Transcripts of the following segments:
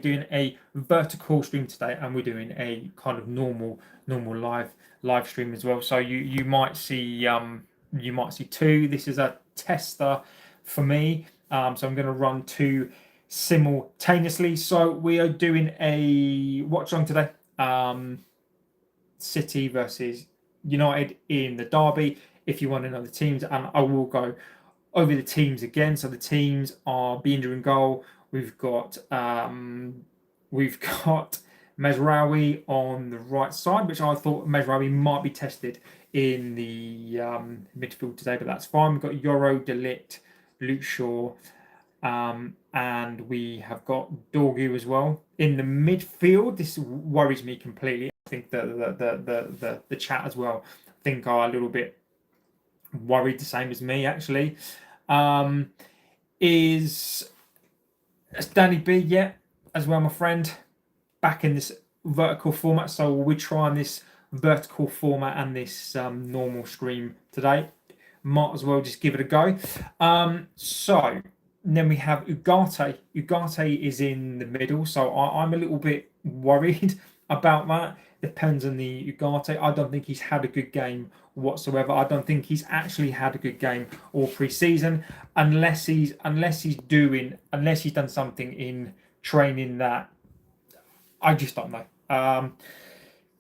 doing a vertical stream today, and we're doing a kind of normal live stream as well. So you might see two. This is a tester for me. So I'm going to run two simultaneously. So we are doing a watch along today. City versus United in the derby. If you want to know the teams, and I will go over the teams again. So the teams are Binder in goal. We've got Mezraoui on the right side, which I thought Mezraoui might be tested in the midfield today, but that's fine. We've got Yoro, De Ligt, Luke Shaw, and we have got Dorgu as well in the midfield. This worries me completely. I think the chat as well, I think, are a little bit worried, the same as me actually. Is Danny B yet as well, my friend, back in this vertical format? So we're trying this vertical format and this normal stream today. Might as well just give it a go. So then we have Ugarte. Ugarte is in the middle, so I'm a little bit worried about that. Depends on the Ugarte. I don't think he's had a good game whatsoever. I don't think he's actually had a good game all pre-season, unless he's done something in training that I just don't know.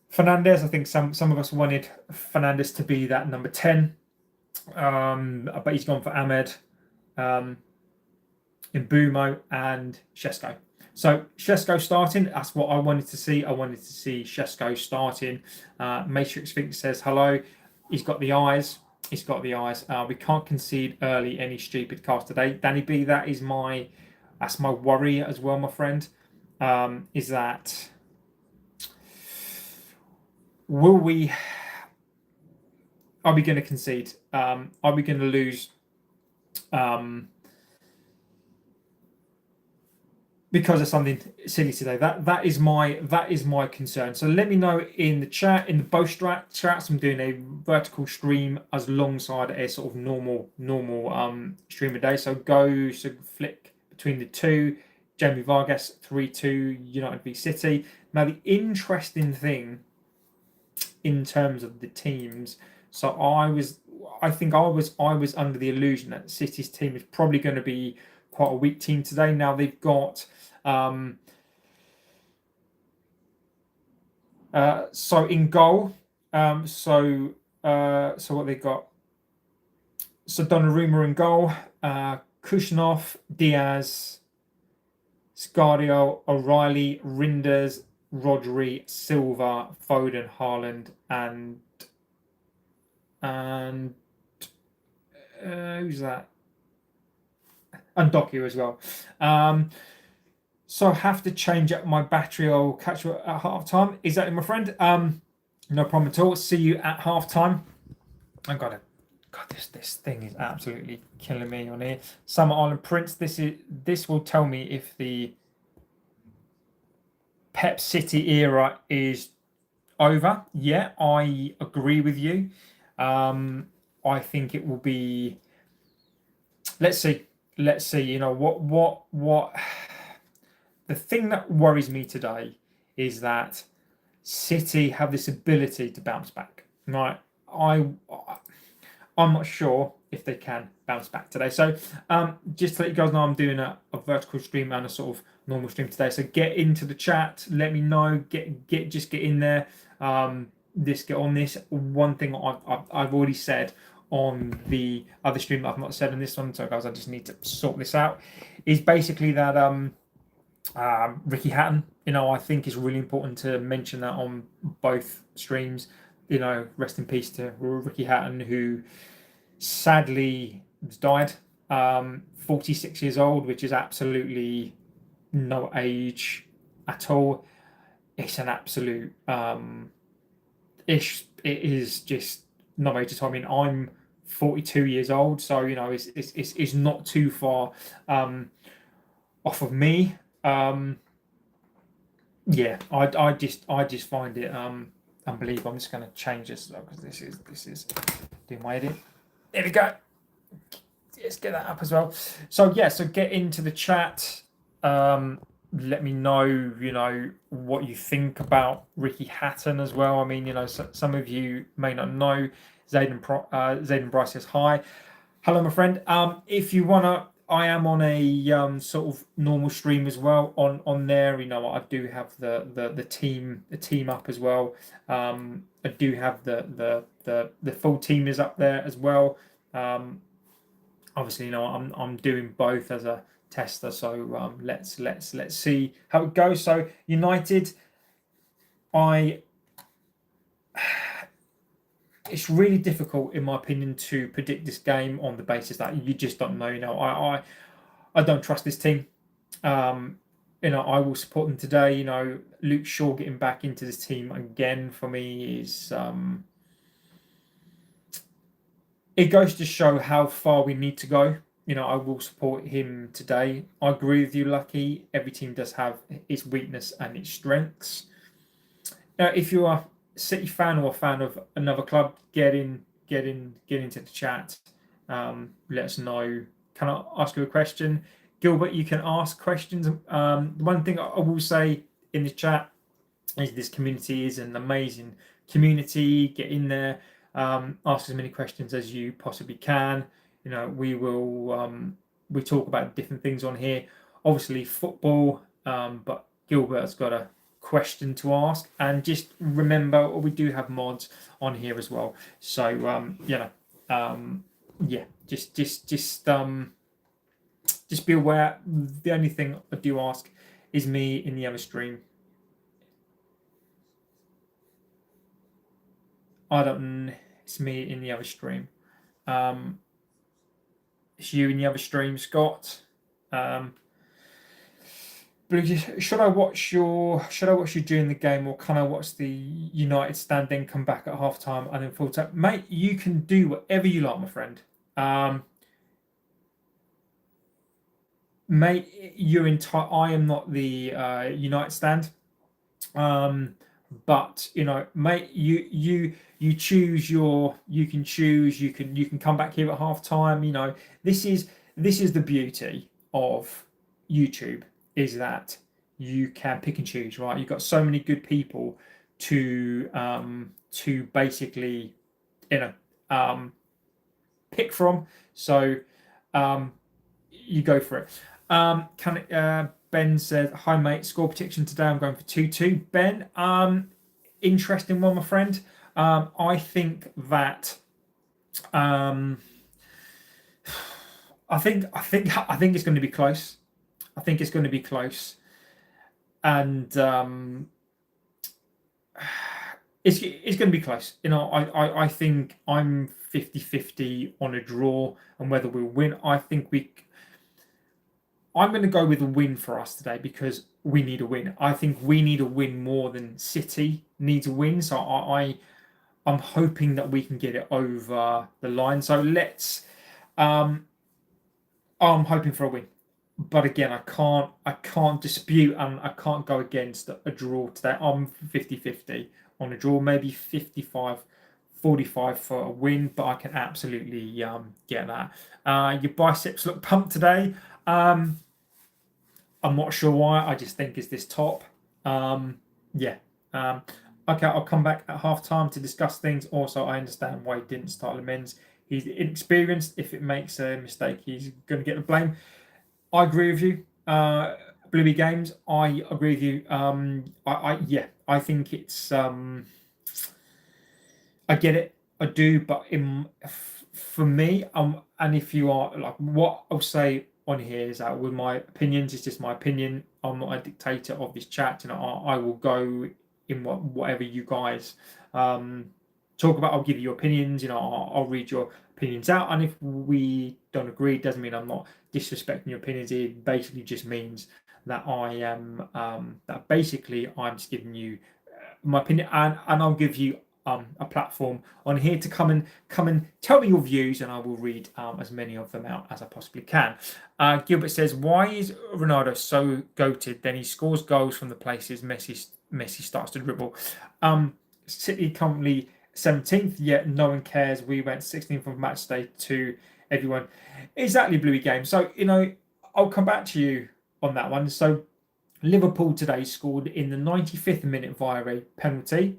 Fernandez, I think some of us wanted Fernandez to be that number 10, but he's gone for Ahmed, Mbumo, and Shesko. So Shesko starting, that's what I wanted to see. I wanted to see Shesko starting. Matrix Fink says hello. He's got the eyes. He's got the eyes. We can't concede early any stupid cards today. Danny B, that's my worry as well, my friend. Is that are we going to concede? Are we going to lose? Because of something silly today. That is my concern. So let me know in the chat, in the both chats. I'm doing a vertical stream as alongside a sort of normal stream a day. So flick between the two. Jamie Vargas 3-2 United v City. Now the interesting thing in terms of the teams, so I think I was under the illusion that City's team is probably going to be quite a weak team today. Now they've got so in goal, so what they got? So Donnarumma in goal, Kushnov, Diaz, Scardio, O'Reilly, Rinders, Rodri, Silva, Foden, Haaland, and who's that? And Doku as well. So I have to change up my battery. I'll catch you at half time. Is that it, my friend? No problem at all. See you at half time. I got it. God, this thing is absolutely killing me on here. Summer Island Prince. This will tell me if the Pep City era is over. Yeah, I agree with you. I think it will be. Let's see. You know what. The thing that worries me today is that City have this ability to bounce back. Right, I'm not sure if they can bounce back today. So just to let you guys know, I'm doing a vertical stream and a sort of normal stream today. So get into the chat, let me know, just get in there. Get on this. One thing I've already said on the other stream that I've not said on this one, so guys, I just need to sort this out, is basically that Ricky Hatton, I think is really important to mention that on both streams. Rest in peace to Ricky Hatton, who sadly died, 46 years old, which is absolutely no age at all. It's an absolute it is just no age at all. I mean, I'm 42 years old, so it's not too far off of me. Yeah, I just find it unbelievable. I'm just going to change this because this is doing my edit. There we go. Let's get that up as well. So yeah, so get into the chat. let me know, what you think about Ricky Hatton as well. I mean, some of you may not know. Zayden Bryce says hi. Hello, my friend. If you wanna, I am on a sort of normal stream as well on there. I do have the team up as well. I do have the full team is up there as well. Obviously, I'm doing both as a tester. So let's see how it goes. So United, I it's really difficult in my opinion to predict this game on the basis that you just don't know. I don't trust this team. Um, I will support them today. Luke Shaw getting back into this team again for me is it goes to show how far we need to go. I will support him today. I agree with you, Lucky. Every team does have its weakness and its strengths. Now, if you are a City fan or a fan of another club, get into the chat. Let us know. Can I ask you a question? Gilbert, you can ask questions. One thing I will say in the chat is this community is an amazing community. Get in there, ask as many questions as you possibly can. We talk about different things on here. Obviously football, but Gilbert's got a question to ask, and just remember we do have mods on here as well. So yeah, just be aware. The only thing I do ask is me in the other stream. It's me in the other stream. It's you in the other stream, Scott. Should I watch you during the game, or can I watch the United stand, then come back at half time and then full time? Mate, you can do whatever you like, my friend. Mate, you're entire. I am not the United stand. But mate, you choose you can choose. You can come back here at half time. This is the beauty of YouTube, is that you can pick and choose, right? You've got so many good people to basically pick from. So you go for it. Ben said, "Hi mate, score prediction today. I'm going for 2-2." Ben, interesting one, my friend. I think that I think it's going to be close. I think it's going to be close, and it's going to be close. I think I'm 50-50 on a draw and whether we'll win. I'm going to go with a win for us today because we need a win. I think we need a win more than City needs a win. So I'm hoping that we can get it over the line. So I'm hoping for a win. But again, I can't dispute and I can't go against a draw today. I'm 50-50 on a draw, maybe 55-45 for a win, but I can absolutely get that. Your biceps look pumped today. I'm not sure why. I just think it's this top. Yeah. Okay, I'll come back at half time to discuss things. Also, I understand why he didn't start Lemens. He's inexperienced. If it makes a mistake, he's going to get the blame. I agree with you. Bluey Games, I agree with you. I think it's. I get it. I do, but for me, and if you are like, what I'll say on here is that with my opinions, it's just my opinion. I'm not a dictator of this chat. I will go in whatever you guys talk about. I'll give you your opinions. I'll read your opinions out, and if we don't agree, it doesn't mean I'm not disrespecting your opinions. It basically just means that I am that basically I'm just giving you my opinion, and I'll give you a platform on here to come and tell me your views, and I will read as many of them out as I possibly can. Gilbert says, "Why is Ronaldo so goated? Then he scores goals from the places Messi starts to dribble." City currently 17th, yet no one cares. We went 16th of match day to everyone. Exactly, Bluey Game. So I'll come back to you on that one. So Liverpool today scored in the 95th minute via a penalty.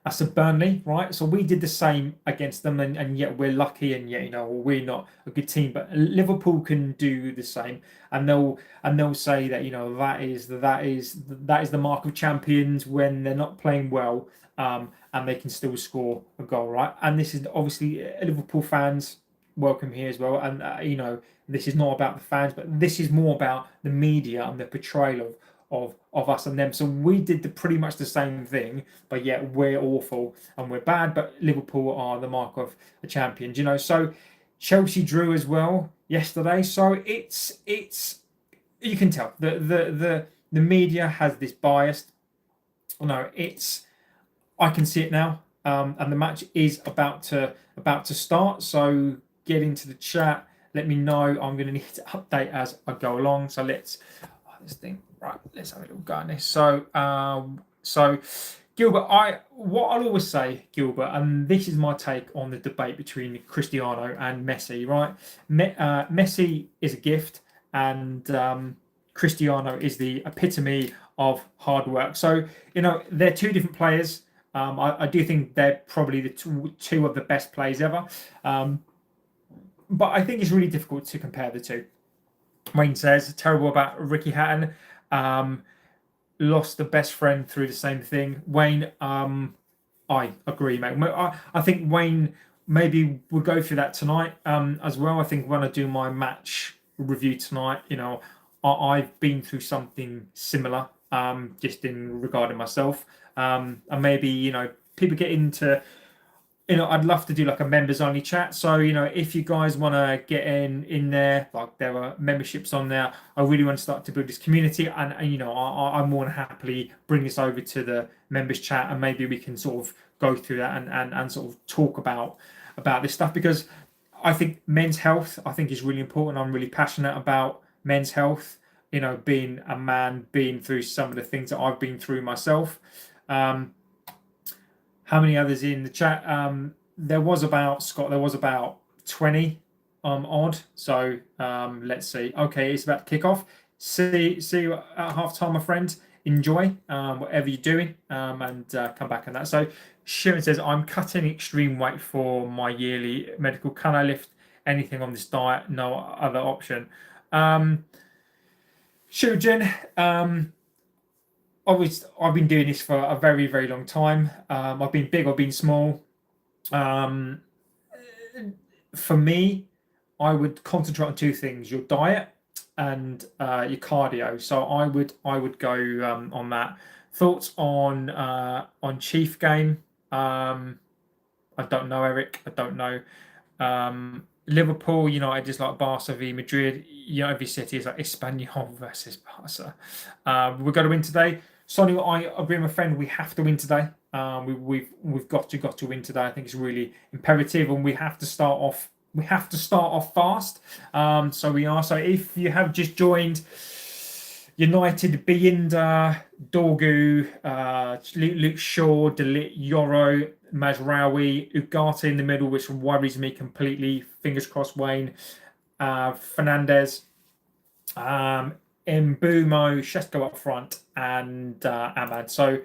That's a Burnley, right? So we did the same against them, and yet we're lucky, and yet we're not a good team. But Liverpool can do the same, and they'll say that that is the mark of champions when they're not playing well, and they can still score a goal, right? And this is obviously Liverpool fans welcome here as well, and this is not about the fans, but this is more about the media and the portrayal of us and them. So we did pretty much the same thing, but yet we're awful and we're bad. But Liverpool are the mark of the champions, So Chelsea drew as well yesterday. So it's you can tell the media has this bias. No, I can see it now, and the match is about to start. So get into the chat. Let me know. I'm going to need to update as I go along. So let's this thing. Right, let's have a little go at this. So Gilbert, what I'll always say, Gilbert, and this is my take on the debate between Cristiano and Messi. Right, Messi is a gift, and Cristiano is the epitome of hard work. So they're two different players. I do think they're probably the two of the best players ever. But I think it's really difficult to compare the two. Wayne says terrible about Ricky Hatton. Lost the best friend through the same thing. Wayne, I agree, mate. I think Wayne maybe we'll go through that tonight as well. I think when I do my match review tonight, I've been through something similar just in regarding myself. And maybe people get into I'd love to do like a members only chat. So, if you guys want to get in there, like there are memberships on there, I really want to start to build this community. And I'm more than happily bring this over to the members chat, and maybe we can sort of go through that and sort of talk about this stuff, because I think men's health, I think, is really important. I'm really passionate about men's health, being a man, being through some of the things that I've been through myself. How many others in the chat? There was about 20 odd. So let's see. Okay, it's about to kick off. See you at half time, my friend. Enjoy whatever you're doing, and come back on that. So Sharon says, I'm cutting extreme weight for my yearly medical. Can I lift anything on this diet? No other option. Shujin, I've been doing this for a very, very long time. I've been big, I've been small. For me, I would concentrate on two things: your diet and your cardio. So I would go on that. Thoughts on Chief game? I don't know, Eric. I don't know. Liverpool, United is like Barca v Madrid. Every city is like Espanyol versus Barca. We're going to win today. Sonny, I agree with my friend. We have to win today. We've got to win today. I think it's really imperative, and we have to start off. We have to start off fast. So we are. So if you have just joined, United, Binder, Dorgu, Luke Shaw, Delit, Yoro, Mazraoui, Ugarte in the middle, which worries me completely. Fingers crossed, Wayne. Fernandez, Mbumo, Shesko up front, and Ahmad. So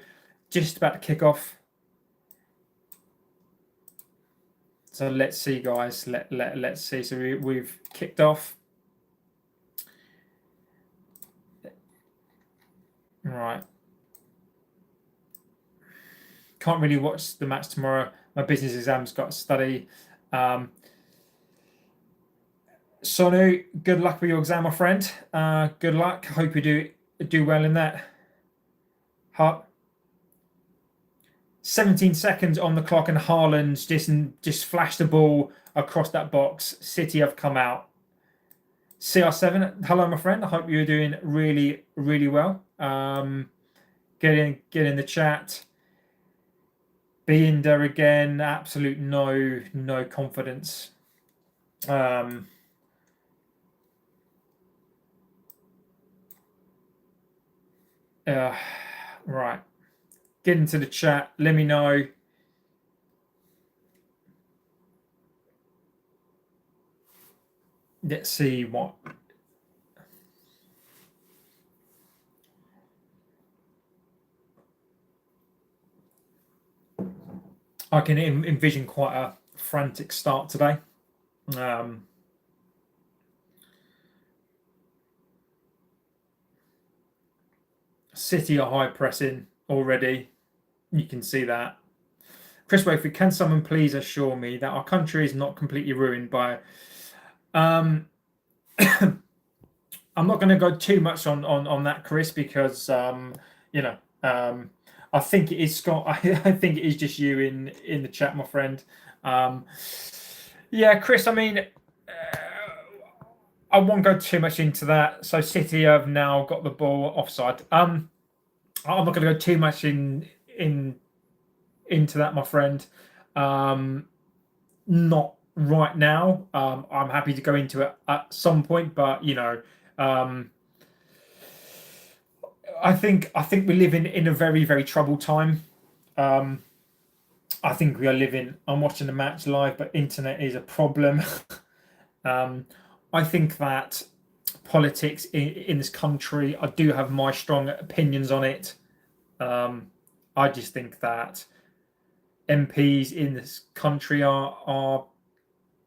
just about to kick off. So let's see, guys. Let's see. So we've kicked off. Right. Can't really watch the match tomorrow. My business exam's got to study. Sonu, good luck with your exam, my friend. Good luck. Hope you do well in that. 17 seconds on the clock, and Haaland just flashed the ball across that box. City have come out. CR7, hello, my friend. I hope you're doing really, really well. Get in the chat. Being there again, absolute no confidence. Right. Get into the chat. Let me know. Let's see what. I can envision quite a frantic start today. City are high pressing already. You can see that. Chris Wakefield, can someone please assure me that our country is not completely ruined by? Um, I'm not going to go too much on that, Chris, because you know, I think it is Scott. I think it is just you in the chat, my friend. Yeah, Chris. I mean, I won't go too much into that. So City have now got the ball offside. I'm not going to go too much into that, my friend. Not right now. I'm happy to go into it at some point, but um, I think we live in a very very troubled time. Um, I think we are living. I'm watching the match live, but internet is a problem. um, I think that politics in this country, I do have my strong opinions on it. Um, I just think that MPs in this country are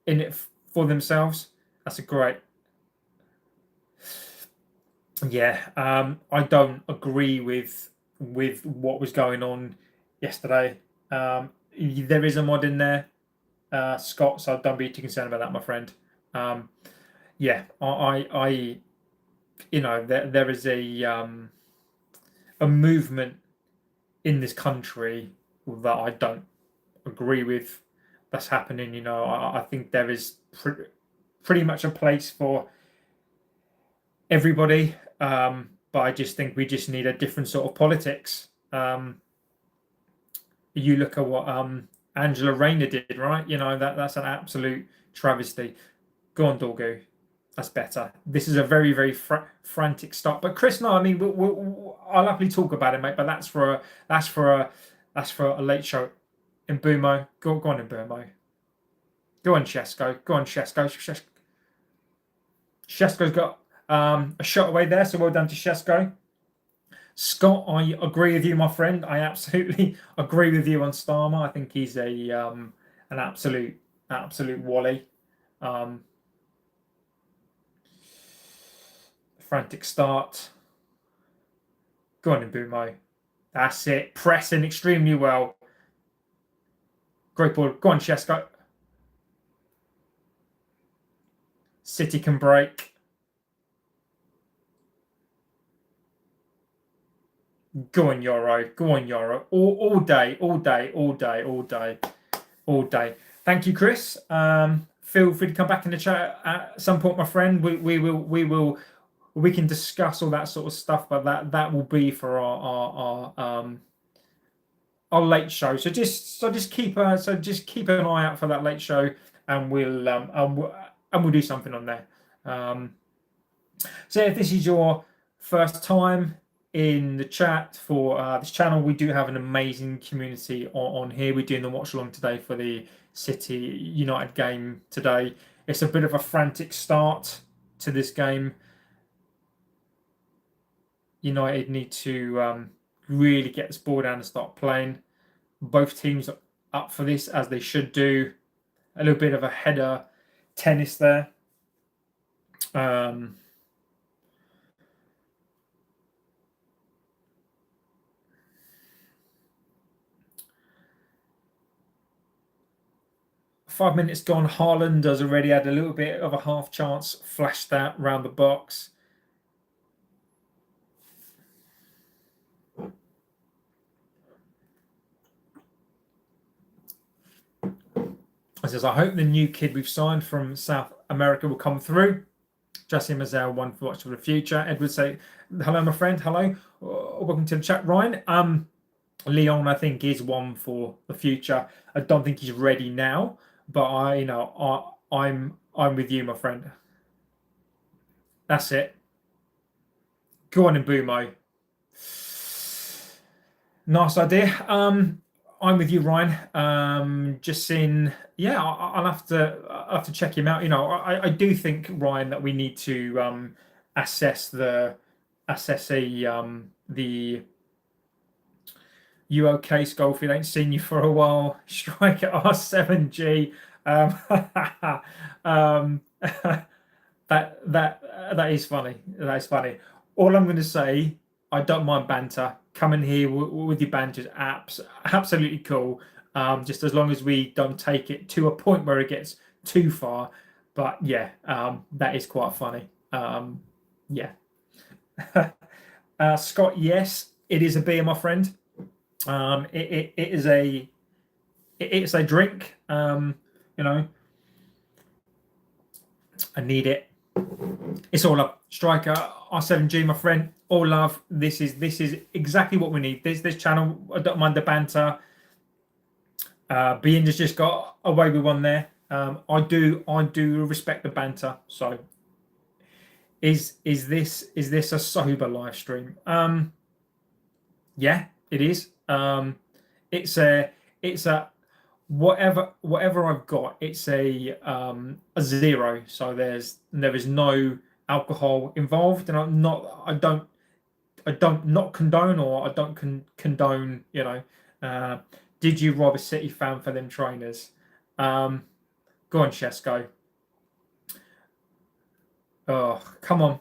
in it for themselves. That's a great. Yeah, I don't agree with what was going on yesterday. There is a mod in there, Scott, so don't be too concerned about that, my friend. Um, yeah, there is a movement in this country that I don't agree with. That's happening. I think there is pretty much a place for everybody. But I just think we just need a different sort of politics. You look at what Angela Rayner did, right? That's an absolute travesty. Go on, Dorgu. That's better. This is a very, very frantic start. But Chris, no, I mean, I'll happily talk about it, mate. But that's for a late show. In Bumo, go on in Bumo. Go on, Shesko. Go on, Shesko. Shesko's got a shot away there, so well done to Shesko. Scott, I agree with you, my friend. I absolutely agree with you on Starmer. I think he's an absolute wally. Frantic start. Go on in Bumo. That's it. Pressing extremely well. Great ball. Go on, Shesko. City can break. Go on, Euro. Go on, Euro. All day, all day, all day, all day, all day. Thank you, Chris. Feel free to come back in the chat at some point, my friend. We can discuss all that sort of stuff, but that will be for our late show. So just keep an eye out for that late show, and we'll do something on there. So if this is your first time in the chat for this channel, we do have an amazing community on here. We're doing the watch along today for the City United game today. It's a bit of a frantic start to this game. United need to really get this ball down and start playing. Both teams are up for this, as they should do. A little bit of a header tennis there. 5 minutes gone. Haaland has already had a little bit of a half chance, flashed that round the box. It says, I hope the new kid we've signed from South America will come through. Jesse Mazel, one for watch for the future. Edward say, hello, my friend. Hello. Welcome to the chat, Ryan. Leon, I think, is one for the future. I don't think he's ready now, but I'm with you, my friend. That's it. Go on in Bumo. Nice idea. I'm with you, Ryan. Just seeing, yeah, I'll have to check him out. I do think, Ryan, that we need to assess the You okay, Schofield? Ain't seen you for a while. Strike at R7G. Um, um, that is funny. That is funny. All I'm going to say, I don't mind banter. Coming here with your banter is absolutely cool. Just as long as we don't take it to a point where it gets too far. But yeah, that is quite funny. Yeah. Scott, yes, it is a beer, my friend. It is it's a drink. You know, I need it. It's all up. Striker R7G, my friend. All love. This is exactly what we need. This channel. I don't mind the banter. Being just got away with one there. I do respect the banter. So is this a sober live stream? Yeah, it is. It's a whatever I've got. It's a 0. So there is no alcohol involved, and I don't not condone, or I don't condone. Uh, did you rob a City fan for them trainers? Go on, Shesko. Oh, come on.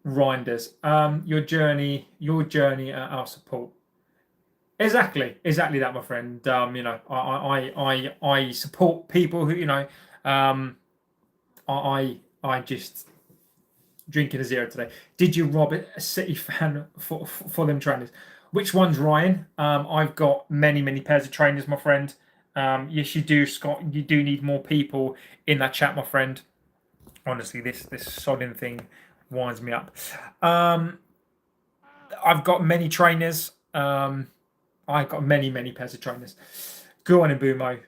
Reinders. Your journey at our support. Exactly that, my friend. I support people who, I just drinking a 0 today. Did you rob a City fan for them trainers? Which one's Ryan? I've got many pairs of trainers, my friend. Yes, you do, Scott. You do need more people in that chat, my friend. Honestly, this sodding thing winds me up. I've got many trainers. I've got many pairs of trainers. Go on, Ibumo.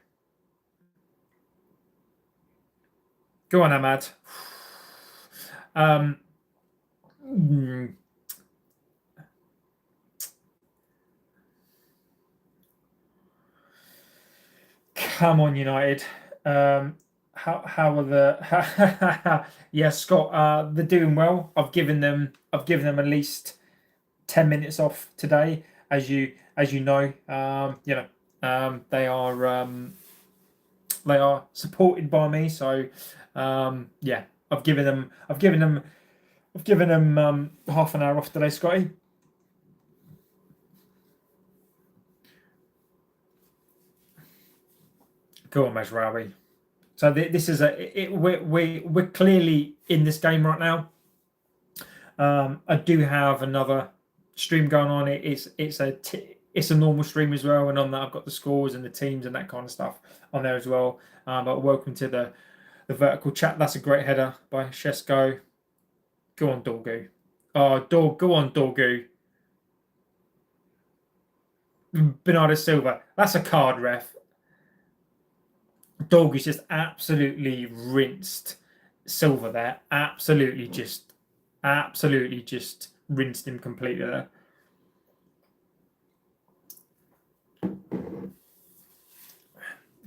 Go on, Ahmad. Hmm. Come on, United. How are the yeah, Scott, they're doing well. I've given them at least 10 minutes off today, as you know. They are supported by me, so yeah, I've given them half an hour off today, Scotty. Go on, Mazraoui. So this is we're clearly in this game right now. I do have another stream going on. It's a normal stream as well, and on that I've got the scores and the teams and that kind of stuff on there as well. But welcome to the vertical chat. That's a great header by Shesko. Go on, Dorgu. Oh, go on, Dorgu. Bernardo Silva. That's a card, ref. Dorgu's just absolutely rinsed Silva there. Absolutely just rinsed him completely there.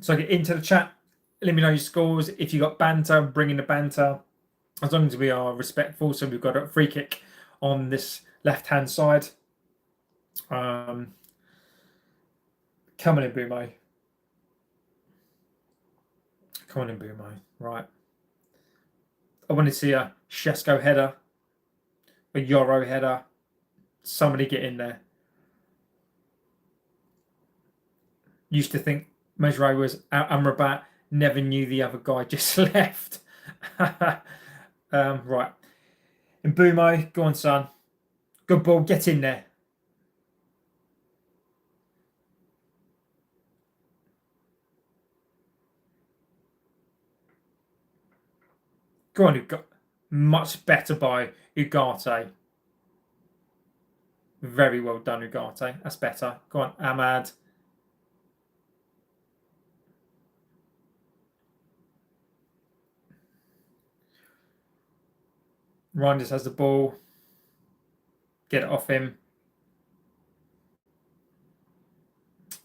So get into the chat. Let me know your scores. If you got banter, bring in the banter. As long as we are respectful. So we've got a free kick on this left-hand side. Come on in, Bumo. Come on in, Bumo. Right. I want to see a Shesko header, a Yoro header. Somebody get in there. Used to think Mejray was Amrabat, never knew the other guy just left. Right. And Bumo, go on, son. Good ball, get in there. Go on, much better by Ugarte. Very well done, Ugarte. That's better. Go on, Ahmad. Reinders has the ball. Get it off him.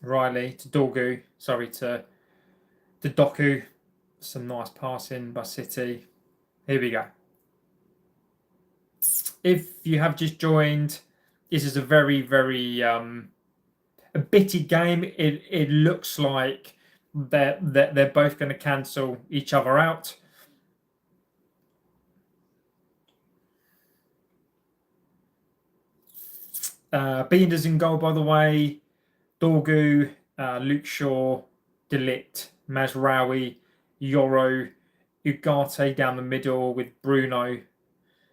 Riley to Dorgu. Sorry, to Doku. Some nice passing by City. Here we go. If you have just joined, this is a very, very a bitty game. It looks like they're both going to cancel each other out. Beender's in goal, by the way. Dorgu, Luke Shaw, Delit, Mazraoui, Yoro, Ugarte down the middle with Bruno,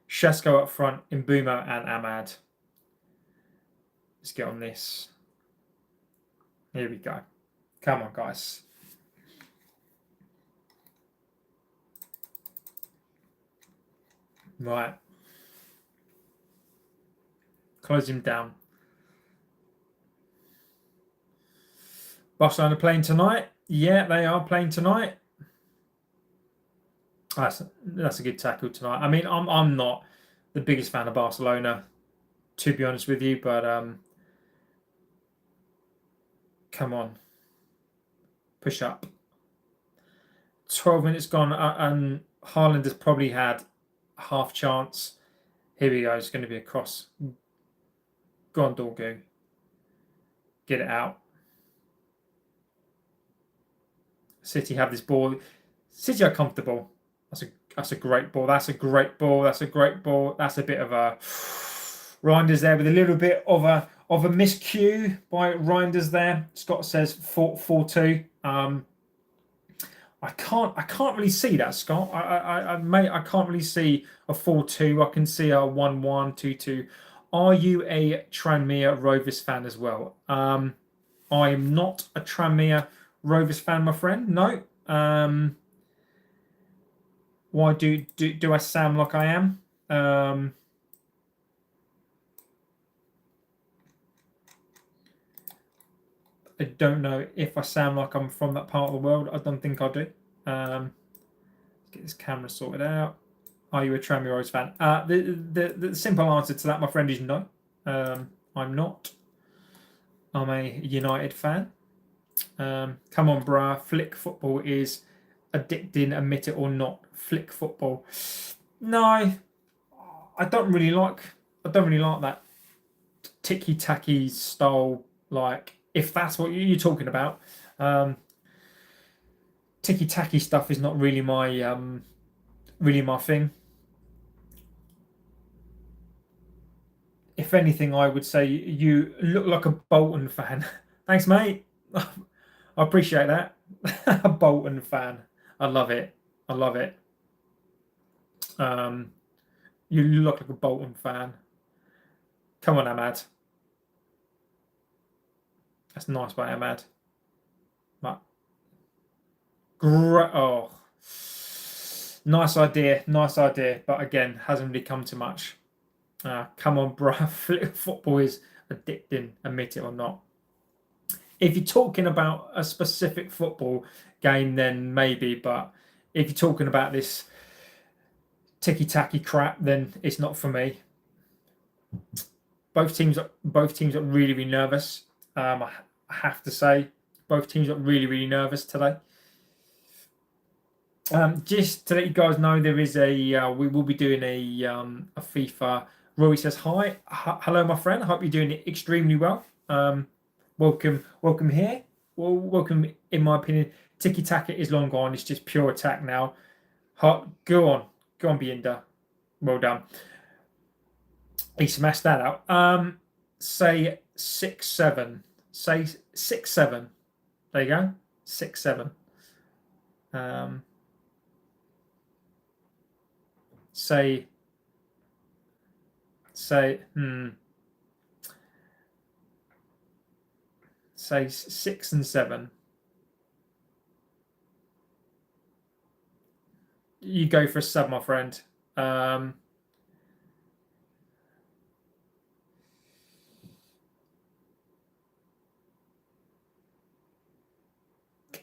Shesko up front, Mbuma and Ahmad. Let's get on this. Here we go. Come on, guys. Right. Close him down. Barcelona playing tonight? Yeah, they are playing tonight. That's a good tackle tonight. I mean, I'm not the biggest fan of Barcelona, to be honest with you, but come on, push up. 12 minutes gone, and Haaland has probably had a half chance. Here we go. It's going to be a cross. Go on, Dorgu. Get it out. City have this ball. City are comfortable. That's a great ball. That's a great ball. That's a great ball. That's a bit of a Reinders there with a little bit of a miscue by Reinders there. Scott says 4-2. I can't really see that, Scott. I can't really see a 4-2. I can see a 1-1, 2-2. Are you a Tranmere Rovers fan as well? I am not a Tranmere Rovers fan, my friend. No. Why do I sound like I am? I don't know if I sound like I'm from that part of the world. I don't think I do. Let's get this camera sorted out. Are you a Tranmere Rovers fan? The simple answer to that, my friend, is no. I'm not. I'm a United fan. Come on, bruh. Flick football is addicting, admit it or not. Flick football. No, I don't really like that ticky-tacky style. Like, if that's what you're talking about, ticky-tacky stuff is not really my thing. If anything, I would say you look like a Bolton fan. Thanks, mate. I appreciate that. A Bolton fan. I love it. I love it. You look like a Bolton fan. Come on, Ahmad. That's nice by Ahmad. But great. Oh, nice idea. Nice idea. But again, hasn't really come to much. Come on, bro. Football is addicting, admit it or not. If you're talking about a specific football game, then maybe. But if you're talking about this ticky-tacky crap, then it's not for me. Both teams are really, really nervous. I have to say, both teams are really, really nervous today. Just to let you guys know, there is we will be doing a FIFA. Rory says hi, hello, my friend. I hope you're doing it extremely well. Welcome here. Well, welcome, in my opinion. Tiki Taka is long gone. It's just pure attack now. Go on, Bienda. Well done. He smashed that out. Say 6-7. Say 6-7. There you go. 6-7. Say 6 and 7. You go for a sub, my friend.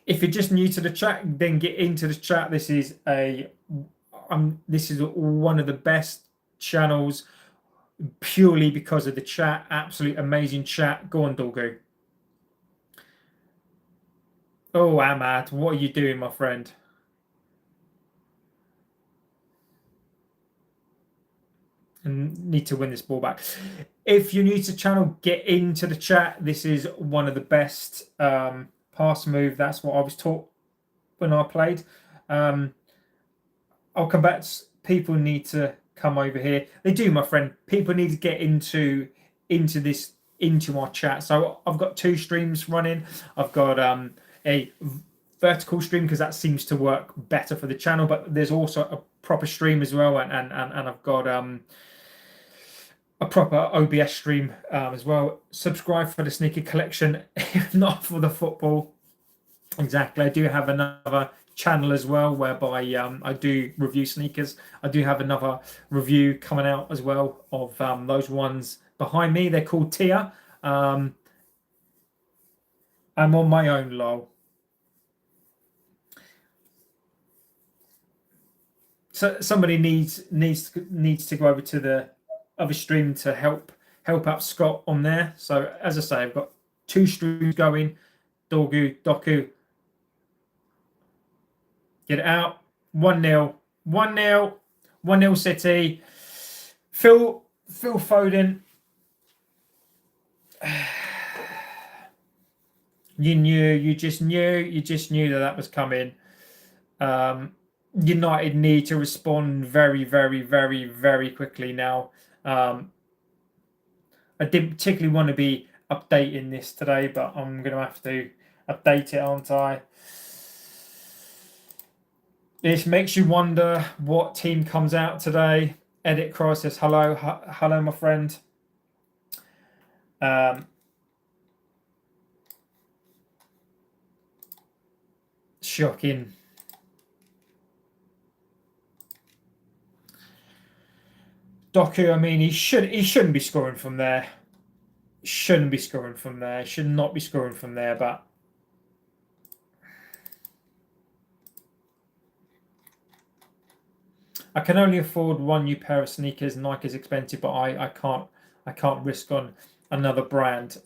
If you're just new to the chat, then get into the chat. This is one of the best channels purely because of the chat. Absolute amazing chat. Go on, Dorgu. Oh, Ahmad, what are you doing, my friend? and need to win this ball back. If you're new to the channel, get into the chat. This is one of the best pass move. That's what I was taught when I played. I'll come back. People need to come over here. They do, my friend. People need to get into our chat. So I've got 2 streams running. I've got a vertical stream because that seems to work better for the channel, but there's also a proper stream as well, and I've got a proper OBS stream as well. Subscribe for the sneaker collection, if not for the football. Exactly. I do have another channel as well whereby I do review sneakers. I do have another review coming out as well of those ones behind me. They're called Tia. I'm on my own, lol. So somebody needs to go over to the other stream to help out Scott on there. So as I say, I've got 2 streams going. Doku, get it out. 1-0, 1-0 City. Phil Foden. You just knew that was coming. United need to respond very, very, very, very quickly now. I didn't particularly want to be updating this today, but I'm going to have to update it, aren't I? This makes you wonder what team comes out today. Edit Cross says, hello, my friend. Shocking. Doku, I mean, he shouldn't be scoring from there. Shouldn't be scoring from there. Should not be scoring from there, but I can only afford 1 new pair of sneakers. Nike is expensive, but I can't risk on another brand.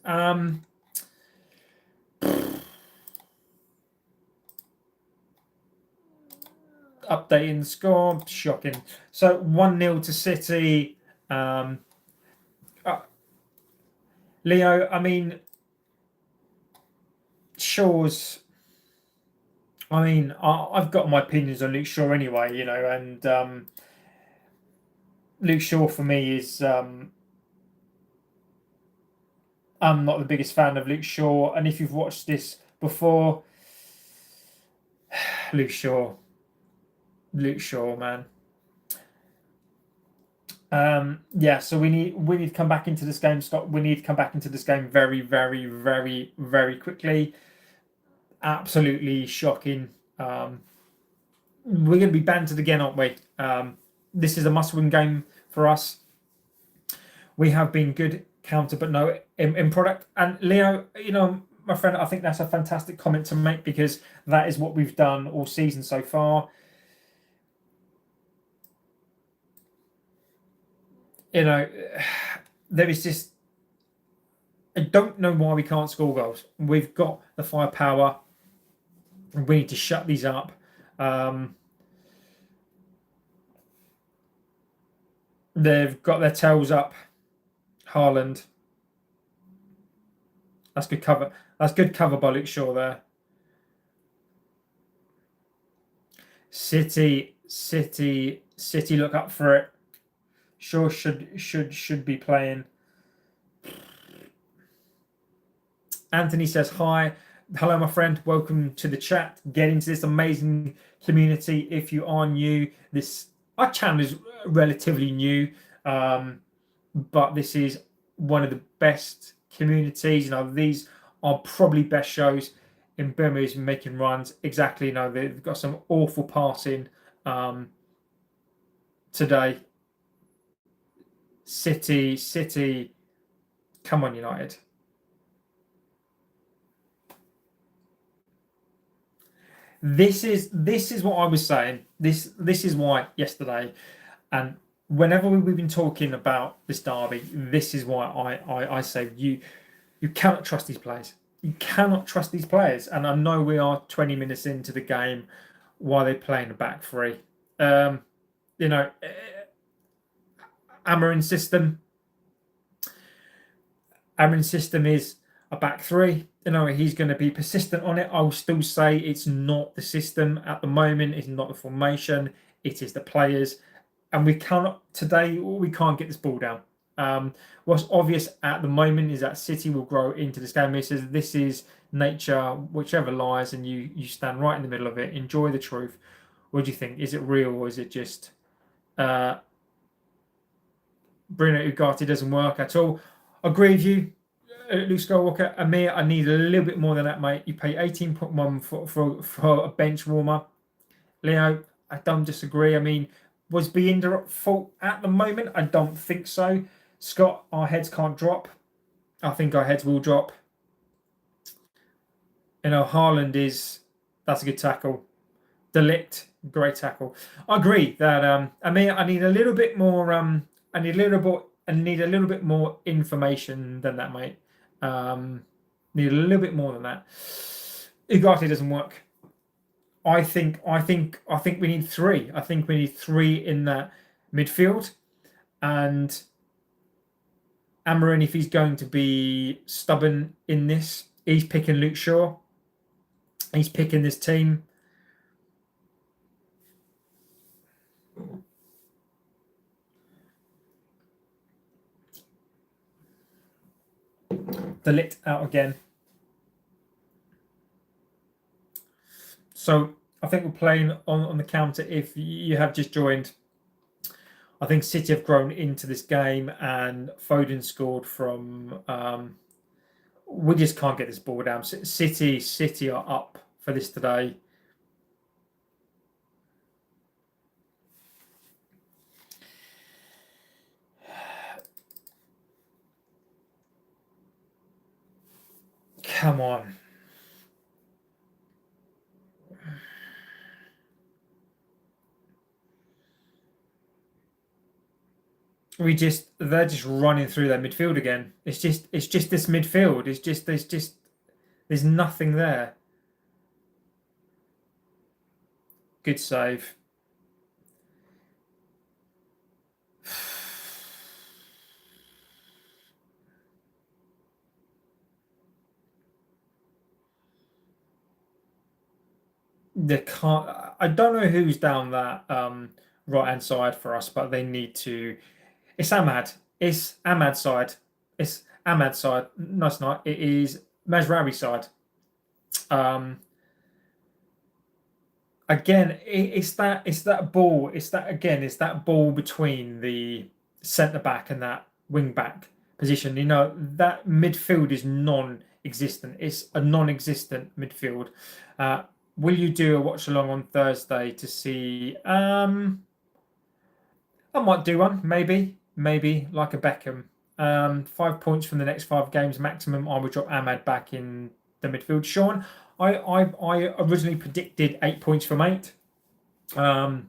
Updating the score, shocking. So 1-0 to City. Leo, I mean, Shaw's. I mean, I've got my opinions on Luke Shaw anyway, you know, and Luke Shaw for me is. I'm not the biggest fan of Luke Shaw, and if you've watched this before, Luke Shaw, man. Yeah, so we need to come back into this game, Scott. We need to come back into this game very, very, very, very quickly. Absolutely shocking. We're going to be bantered again, aren't we? This is a must-win game for us. We have been good counter, but no in product. And Leo, you know, my friend, I think that's a fantastic comment to make because that is what we've done all season so far. You know, there is just, I don't know why we can't score goals. We've got the firepower. We need to shut these up. They've got their tails up. Haaland. That's good cover. That's good cover by Luke Shaw there. City, look up for it. Shaw should be playing. Anthony says hi. Hello, my friend. Welcome to the chat. Get into this amazing community. If you are new, our channel is relatively new, but this is one of the best communities. You know, these are probably best shows in Birmingham making runs. Exactly. You know, they've got some awful passing today. City. Come on, United. This is what I was saying. This is why yesterday, and whenever we've been talking about this derby, this is why I say you cannot trust these players. You cannot trust these players. And I know we are 20 minutes into the game while they're playing the back three. You know, Amarin's system. Amarin's system is a back three. He's going to be persistent on it. I'll still say it's not the system at the moment. It's not the formation. It is the players, and we can't get this ball down. What's obvious at the moment is that City will grow into this game. He says this is nature, whichever lies, and you stand right in the middle of it. Enjoy the truth. What do you think? Is it real, or is it just Bruno Ugarte doesn't work at all? Agree with you, Luke Skywalker. Amir, I need a little bit more than that, mate. You pay 18.1 for a bench warmer. Leo, I don't disagree. I mean, was Binder at fault at the moment? I don't think so. Scott, our heads can't drop. I think our heads will drop. Haaland that's a good tackle. De Ligt, great tackle. I agree that I need a little bit more I need a little bit more information than that, mate. Need a little bit more than that. Ugarte doesn't work. I think we need three. I think we need three in that midfield, and Amarin, if he's going to be stubborn in this, he's picking Luke Shaw. He's picking this team. De Ligt out again. So I think we're playing on the counter. If you have just joined, I think City have grown into this game, and Foden scored from. We just can't get this ball down. City are up for this today. Come on. They're just running through their midfield again. It's just this midfield. There's nothing there. Good save. I don't know who's down that right hand side for us, but they need to. It's Ahmad. It's Ahmad's side. It's Ahmad's side. No, it's not. It is Mazraoui's side. Again, it's that ball. It's that ball between the centre back and that wing back position. That midfield is non-existent. It's a non-existent midfield. Will you do a watch along on Thursday to see? I might do one, maybe like a Beckham. 5 points from the next 5 games maximum. I would drop Ahmad back in the midfield. Sean, I originally predicted 8 points from 8. I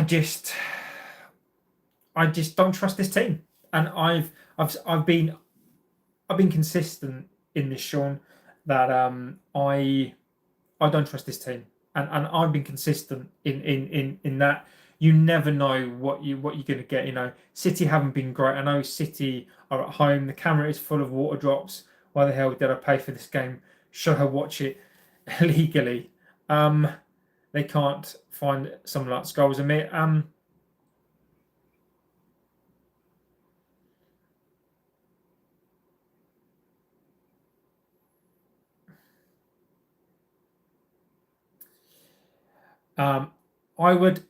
just don't trust this team, and I've been consistent in this, Sean, that I don't trust this team, and I've been consistent in that. You never know what you're going to get. City haven't been great. I know City are at home. The camera is full of water drops. Why the hell did I pay for this game? Should I watch it legally? They can't find someone like Scholes and me. I would,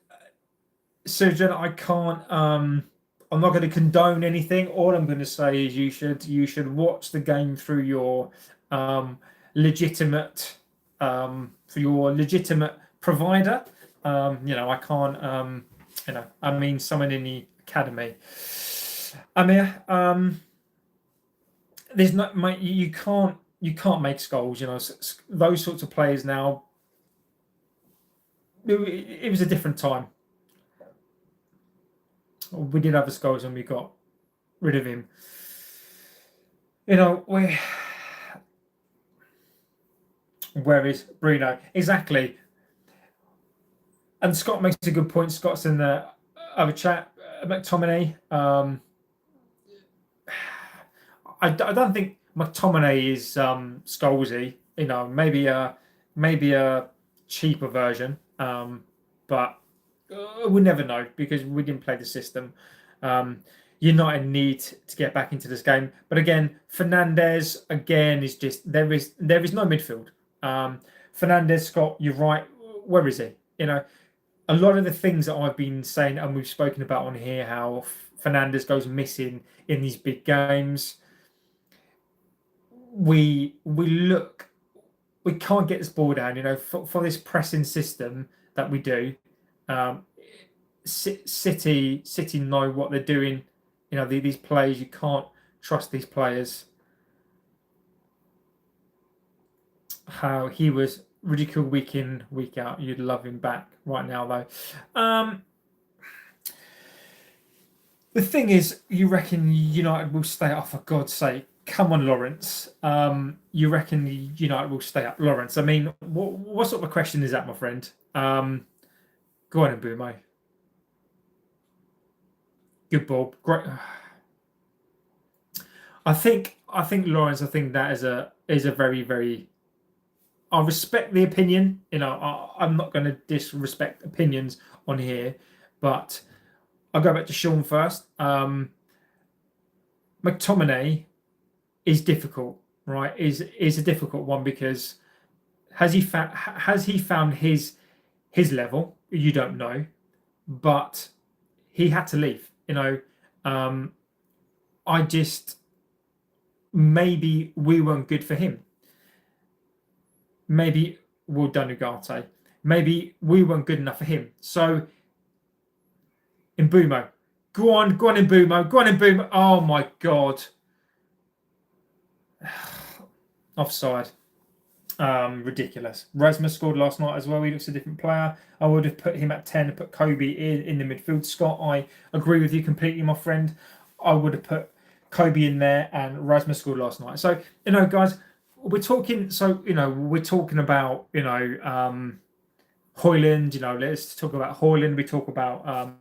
Surgeon. I can't. I'm not going to condone anything. All I'm going to say is you should watch the game through your legitimate provider. I can't. Someone in the academy. There's not, mate. You can't make Scholes. Those sorts of players now. It was a different time. We did have the Scholes and we got rid of him. Where is Bruno? Exactly. And Scott makes a good point. Scott's in the other chat. McTominay. I don't think McTominay is Scholesy. Maybe a cheaper version. But we never know because we didn't play the system. Um, United need to get back into this game, but again, Fernandez again is just there is no midfield. Fernandez, Scott, you're right. Where is he? A lot of the things that I've been saying and we've spoken about on here, how Fernandez goes missing in these big games. We can't get this ball down. For this pressing system that we do. Um, City know what they're doing. These players, you can't trust these players. How he was ridiculed week in, week out. You'd love him back right now, though. The thing is, you reckon United will stay up? For God's sake, come on, Lawrence. You reckon United will stay up, Lawrence? I mean, what sort of a question is that, my friend? Go on, Mbumo. Good ball, great. I think Lawrence. I think that is a very, very. I respect the opinion. I'm not going to disrespect opinions on here, but I'll go back to Sean first. McTominay is difficult, right? Is a difficult one because has he found his level? You don't know, but he had to leave. I just maybe we weren't good for him. Maybe well done, Ugarte. Maybe we weren't good enough for him. So Mbumo, go on, Mbumo, go on, Mbumo. Oh my God, offside. Ridiculous. Rasmus scored last night as well. He looks a different player. I would have put him at 10 and put Kobe in the midfield. Scott, I agree with you completely, my friend. I would have put Kobe in there and Rasmus scored last night. So, guys, we're talking. So, we're talking about, Hoyland. Let's talk about Hoyland. We talk about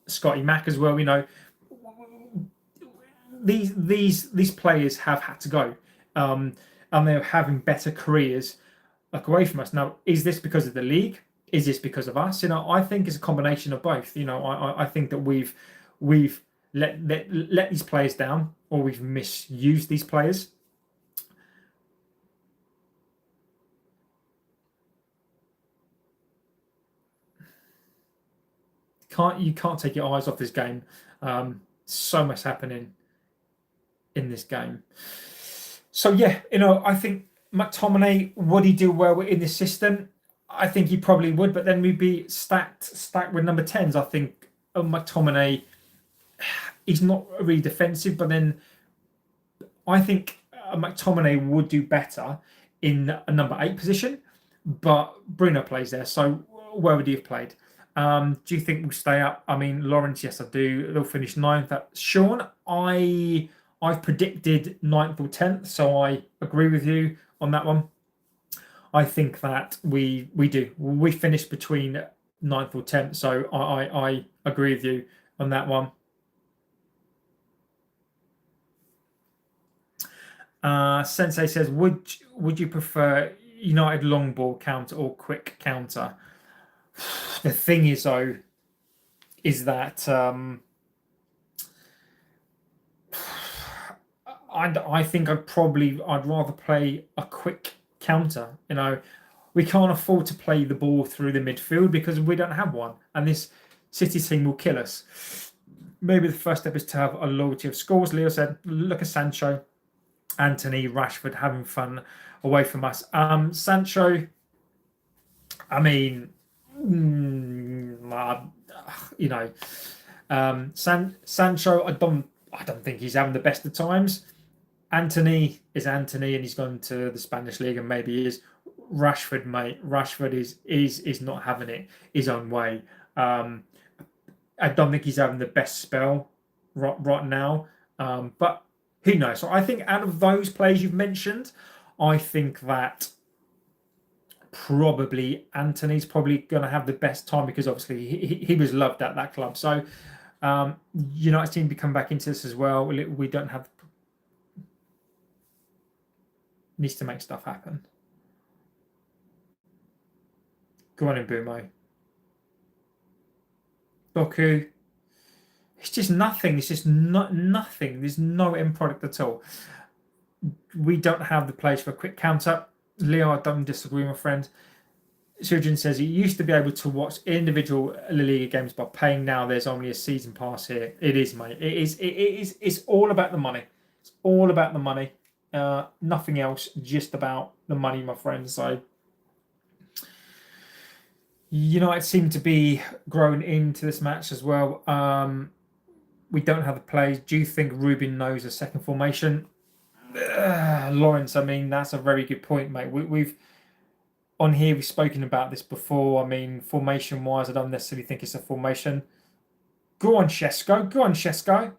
Scotty Mack as well. These players have had to go. And they're having better careers away from us. Now, is this because of the league? Is this because of us? I think it's a combination of both. I think that we've let these players down, or we've misused these players. You can't take your eyes off this game. So much happening in this game. So yeah, I think McTominay, would he do well in this system? I think he probably would, but then we'd be stacked with number 10s. I think McTominay, he's not really defensive, but then I think McTominay would do better in a number 8 position, but Bruno plays there. So where would he have played? Do you think we'll stay up? I mean, Lawrence, yes, I do. They'll finish 9th. Sean, I've predicted 9th or 10th, so I agree with you on that one. I think that we do. We finish between 9th or 10th, so I agree with you on that one. Sensei says, would you prefer United long ball counter or quick counter? The thing is, though, is that I think I'd rather play a quick counter. We can't afford to play the ball through the midfield because we don't have one, and this City team will kill us. Maybe the first step is to have a loyalty of scores. Leo said, look at Sancho, Anthony, Rashford having fun away from us. Sancho, I mean, Sancho, I don't think he's having the best of times. Anthony is Anthony, and he's gone to the Spanish league, and maybe he is. Rashford, mate. Rashford is not having it his own way. I don't think he's having the best spell right now. But who knows? So I think out of those players you've mentioned, I think that probably Anthony's probably going to have the best time, because obviously he was loved at that club. So United seem to come back into this as well. We don't have, needs to make stuff happen. Go on in, Bumo. Doku. It's just nothing. It's just nothing. There's no end product at all. We don't have the place for a quick counter. Leo, I don't disagree, my friend. Surgeon says he used to be able to watch individual La Liga games by paying. Now there's only a season pass here. It is, mate. It is. It's all about the money. It's all about the money. Nothing else. Just about the money, my friend. So United seem to be growing into this match as well. We don't have the plays. Do you think Ruben knows a second formation? Lawrence, I mean, that's a very good point, mate. We've on here, we've spoken about this before. I mean, formation-wise, I don't necessarily think it's a formation. Go on, Shesko. Go on, Shesko.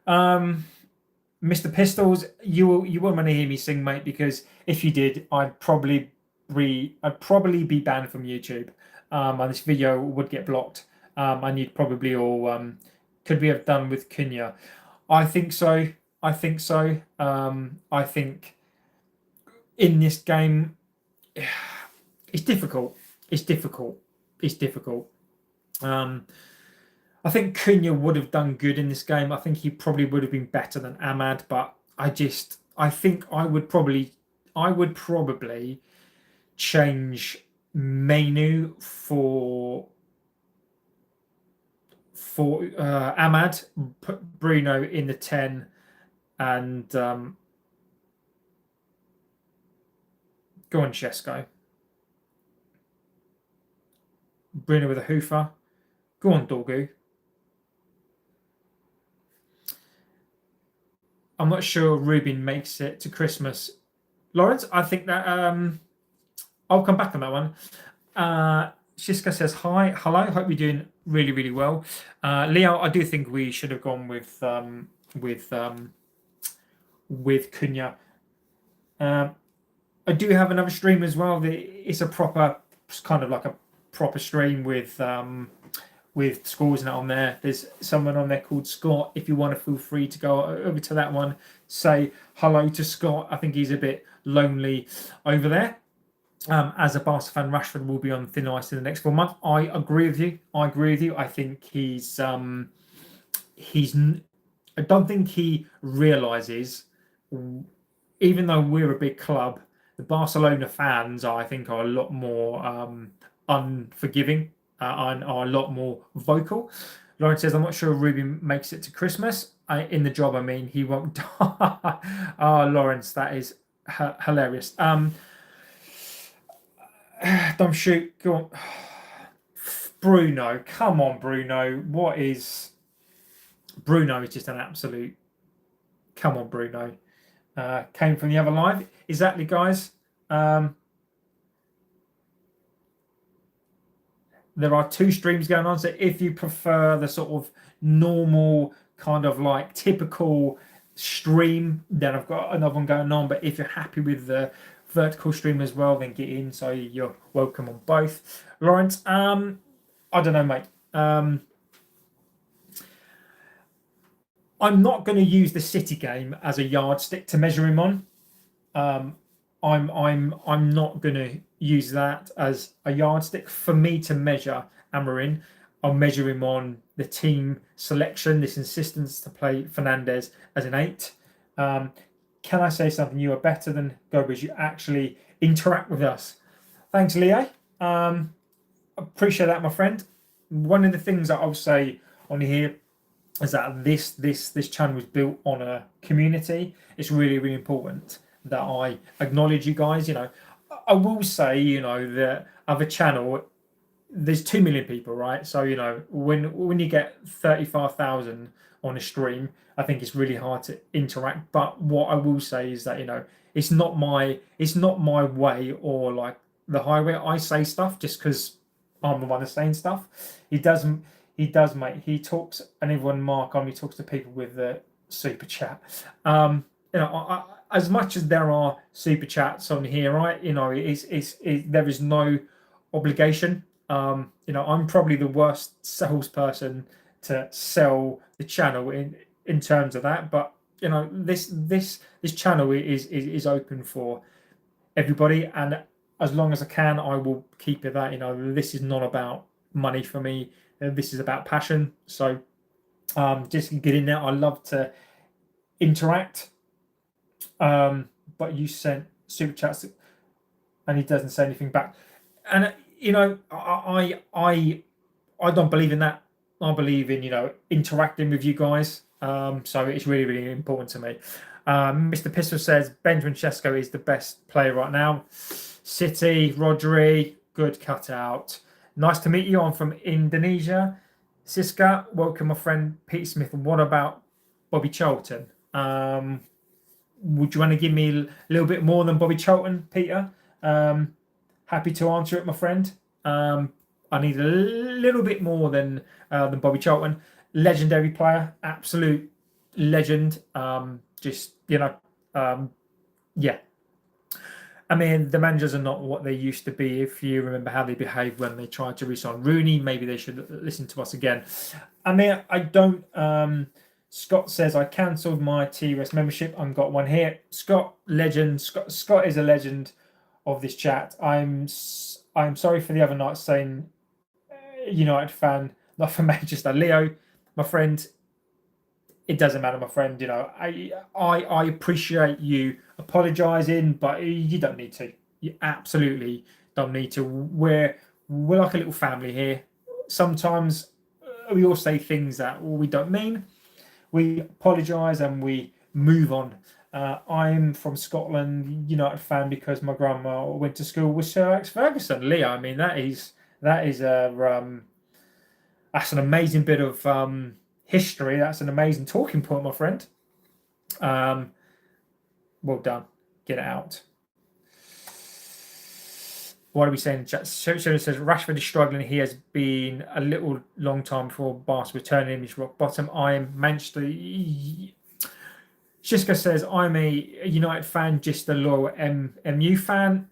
Mr. Pistols, you won't want to hear me sing, mate, because if you did, I'd probably be banned from YouTube. And this video would get blocked. And you'd probably all could we have done with Cunha? I think so. I think so. I think in this game, it's difficult. It's difficult. It's difficult. I think Cunha would have done good in this game. I think he probably would have been better than Ahmad, but I think I would probably change Mainu for Ahmad, put Bruno in the 10, and go on, Shesko. Bruno with a hoofer. Go on, Dorgu. I'm not sure Ruben makes it to Christmas. Lawrence, I think that I'll come back on that one. Shiska says hi, hello. Hope you're doing really, really well. Leo, I do think we should have gone with Cunha. I do have another stream as well. It's a proper, kind of like a proper stream with scores and that on there. There's someone on there called Scott. If you want to, feel free to go over to that one. Say hello to Scott. I think he's a bit lonely over there. As a Barca fan, Rashford will be on thin ice in the next 4 months. I agree with you. I think he's. I don't think he realizes, even though we're a big club, the Barcelona fans, I think, are a lot more unforgiving and are a lot more vocal. Lawrence says, I'm not sure Ruben makes it to Christmas. In the job, I mean, he won't die. Lawrence, that is hilarious. Don't shoot. Go on. Bruno. Come on, Bruno. What is... Bruno is just an absolute... Come on, Bruno. Came from the other live. Exactly, guys. There are 2 streams going on, so if you prefer the sort of normal, kind of like typical stream, then I've got another one going on. But if you're happy with the vertical stream as well, then get in, so you're welcome on both. Lawrence, I don't know, mate. I'm not going to use the City game as a yardstick to measure him on. I'm not going to use that as a yardstick for me to measure Amorim. I'll measure him on the team selection, this insistence to play Fernandes as an 8. Can I say something? You are better than Gobers. You actually interact with us. Thanks, Leo. Appreciate that, my friend. One of the things that I'll say on here is that this channel was built on a community. It's really, really important that I acknowledge you guys. You know, I will say, you know, the other channel, there's 2 million people, right? So, you know, when you get 35,000 on a stream, I think it's really hard to interact. But what I will say is that, you know, it's not my way or like the highway. I say stuff just because I'm the one that's saying stuff. He does, mate. He talks, and everyone mark on. He talks to people with the super chat. as much as there are super chats on here, right? There is no obligation. I'm probably the worst salesperson to sell the channel in terms of that, but this channel is open for everybody, and as long as I can, I will keep it that. This is not about money for me. This is about passion. So just get in there. I love to interact. But you sent super chats, and he doesn't say anything back. And I don't believe in that. I believe in interacting with you guys. So it's really, really important to me. Mr. Pistol says Benjamin Sesko is the best player right now. City, Rodri, good cutout. Nice to meet you. I'm from Indonesia. Siska, welcome, my friend Pete Smith. What about Bobby Charlton? Would you want to give me a little bit more than Bobby Charlton, Peter? Happy to answer it, my friend. I need a little bit more than Bobby Charlton. Legendary player, absolute legend. Yeah. I mean, the managers are not what they used to be. If you remember how they behaved when they tried to re-sign Rooney, maybe they should listen to us again. I mean, I don't. Scott says I cancelled my TRS membership. I've got one here. Scott, legend. Scott is a legend of this chat. I'm sorry for the other night saying United fan, not from Manchester. Leo, my friend, it doesn't matter, my friend. I appreciate you apologising, but you don't need to. You absolutely don't need to. We're like a little family here. Sometimes we all say things that we don't mean. We apologise and we move on. I'm from Scotland, United fan, because my grandma went to school with Sir Alex Ferguson. Leo, I mean, that's an amazing bit of history. That's an amazing talking point, my friend. Well done. Get it out. What are we saying? Shona says Rashford is struggling. He has been a long time before Barca returning him. He's rock bottom. I am Manchester. Shiska says I'm a United fan, just a loyal MU fan.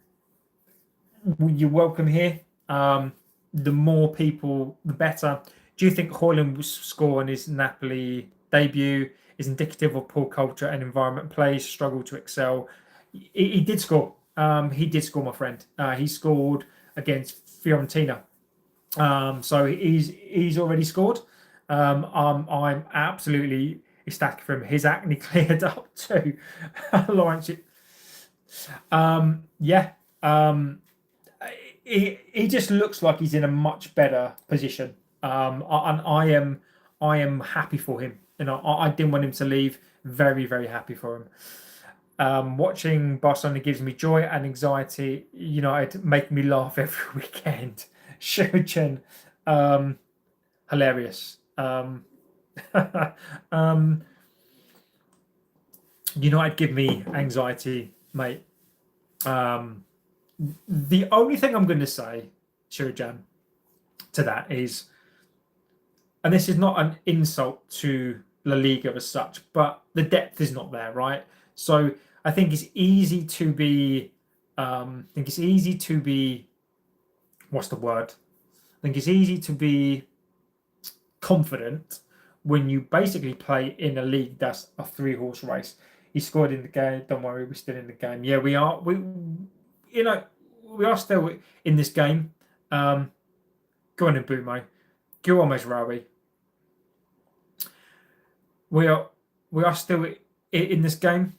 You're welcome here. The more people, the better. Do you think Højlund will score on his Napoli debut is indicative of poor culture and environment? Plays struggle to excel. He did score. He did score, my friend. He scored against Fiorentina. So he's already scored. I'm absolutely ecstatic for him. His acne cleared up too. Lawrence. He just looks like he's in a much better position. And I am happy for him. I didn't want him to leave. Very, very happy for him. Watching Barcelona gives me joy and anxiety. It make me laugh every weekend. Shojin, hilarious. United give me anxiety, mate. The only thing I'm going to say, Shojin, to that is, and this is not an insult to La Liga as such, but the depth is not there, right? So I think it's easy to be. What's the word? I think it's easy to be confident when you basically play in a league that's a 3-horse race. He scored in the game. Don't worry, we're still in the game. Yeah, we are. We are still in this game. Go on, Mbumo. Go on, Mesraoui. We are still in this game.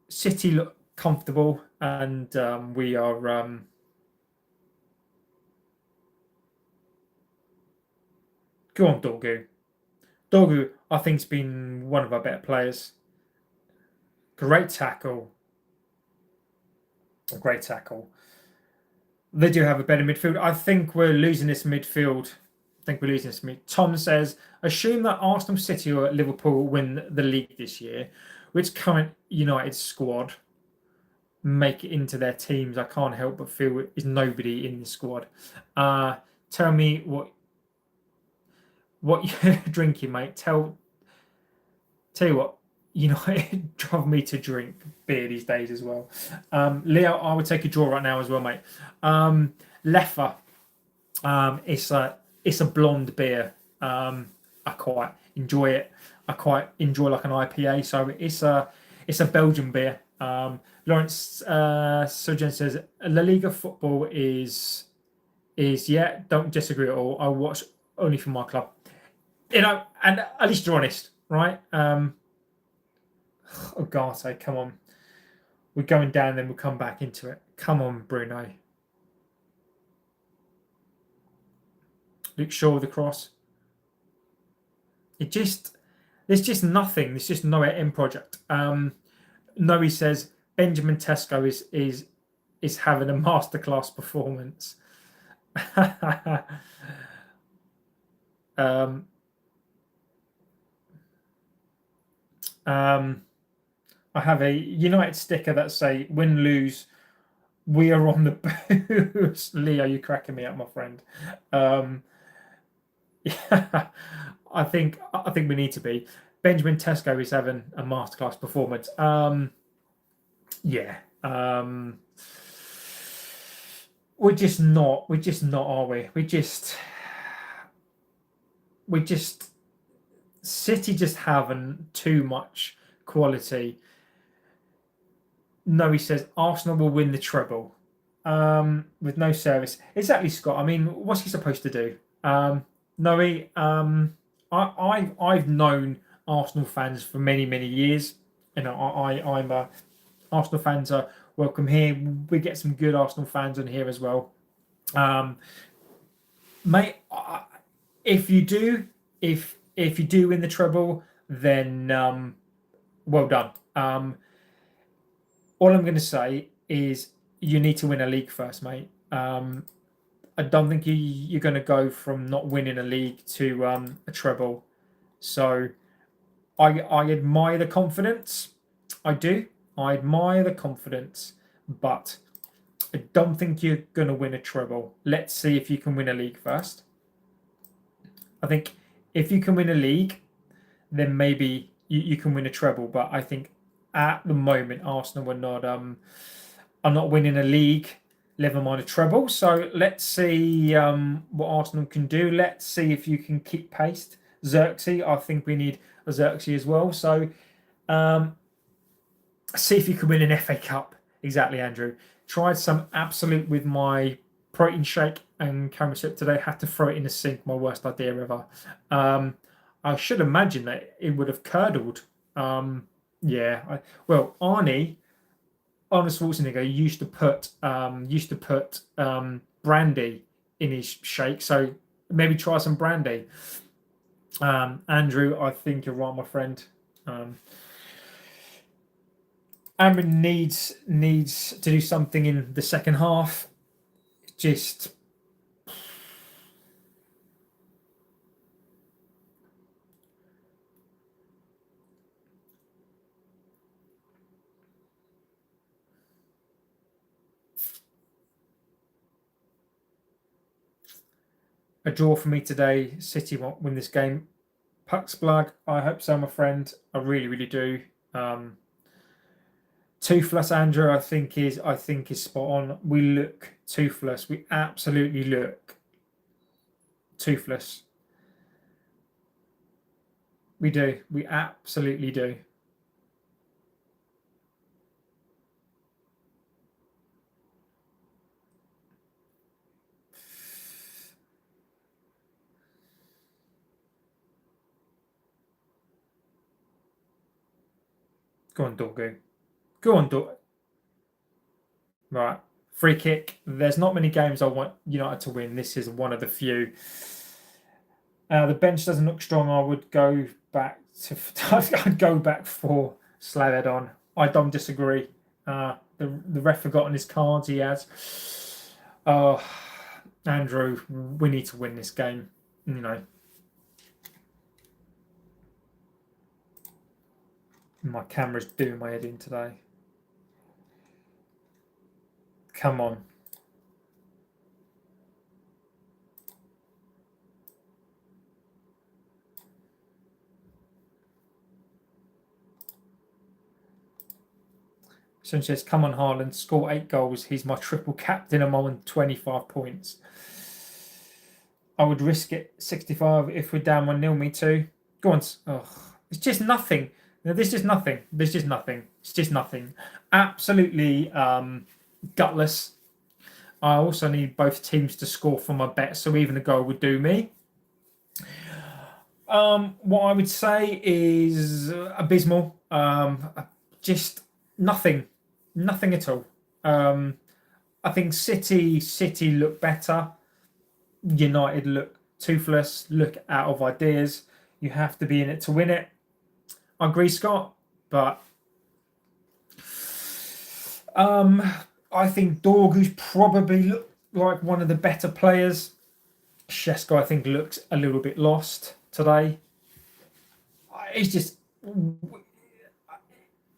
City look comfortable, and we are. Go on, Dorgu. Dorgu, I think, has been one of our better players. Great tackle. A great tackle. They do have a better midfield. I think we're losing this midfield. Tom says, assume that Arsenal, City, or Liverpool win the league this year. Which current United squad make it into their teams? I can't help but feel is nobody in the squad. Tell me what you're drinking, mate. Tell you what, you know, it drives me to drink beer these days as well. Leo, I would take a draw right now as well, mate. Leffe, it's a blonde beer. I quite enjoy it. I quite enjoy like an IPA. So it's a Belgian beer. Lawrence Sojan says La Liga football is yeah. Don't disagree at all. I watch only for my club. You know, and at least you're honest, right? Ugarte, come on. We're going down, then we'll come back into it. Come on, Bruno. Luke Shaw with the cross. There's just nothing. There's just no end project. Noe says Benjamin Tesco is having a masterclass performance. um, um, I have a United sticker that say win lose. We are on the boost. Leo, you cracking me up, my friend. Yeah, I think we need to be. Benjamin Tesco is having a masterclass performance. Yeah. We're just not, are we? We just City just having too much quality. No, he says Arsenal will win the treble. With no service. Exactly, Scott. I mean, what's he supposed to do? No, I've known Arsenal fans for many, many years. You know, I'm a Arsenal fans are welcome here. We get some good Arsenal fans on here as well. Mate, if you do, if you do win the treble, then well done. All I'm going to say is you need to win a league first, mate. I don't think you're going to go from not winning a league to a treble. So I admire the confidence. I do. I admire the confidence, but I don't think you're going to win a treble. Let's see if you can win a league first. I think if you can win a league, then maybe you can win a treble. But I think at the moment, Arsenal are not winning a league, never mind a treble. So let's see what Arsenal can do. Let's see if you can keep pace. Xerxes, I think we need a Xerxes as well. So see if you can win an FA Cup. Exactly, Andrew. Tried some absolute with my protein shake and camera chip today. Had to throw it in the sink. My worst idea ever. I should imagine that it would have curdled. Yeah. Arnie Schwarzenegger used to put brandy in his shake. So maybe try some brandy. Andrew, I think you're right, my friend. Amrin needs to do something in the second half. Just a draw for me today. City won't win this game. Puck's blood. I hope so, my friend. I really, really do. Toothless Andrew, I think is spot on. We look toothless. We absolutely look toothless. We do. We absolutely do. Go on, Dorgu. Go on, Dorgu. Right. Free kick. There's not many games I want United to win. This is one of the few. The bench doesn't look strong. I would go back to. I'd go back for Slavedon. I don't disagree. The ref forgotten his cards. He has. Oh, Andrew, we need to win this game. You know. My camera's doing my head in today. Come on. Someone says, come on, Haaland, score 8 goals. He's my triple captain. I'm on 25 points. I would risk it 65 if we're down 1-0. Me too. Go on. Oh, it's just nothing. There's just nothing. There's just nothing. It's just nothing. Absolutely gutless. I also need both teams to score for my bet, so even a goal would do me. What I would say is abysmal. Just nothing at all. I think City look better. United look toothless, look out of ideas. You have to be in it to win it. I agree, Scott, but I think Dorgu's probably looked like one of the better players. Shesko, I think, looks a little bit lost today. It's just,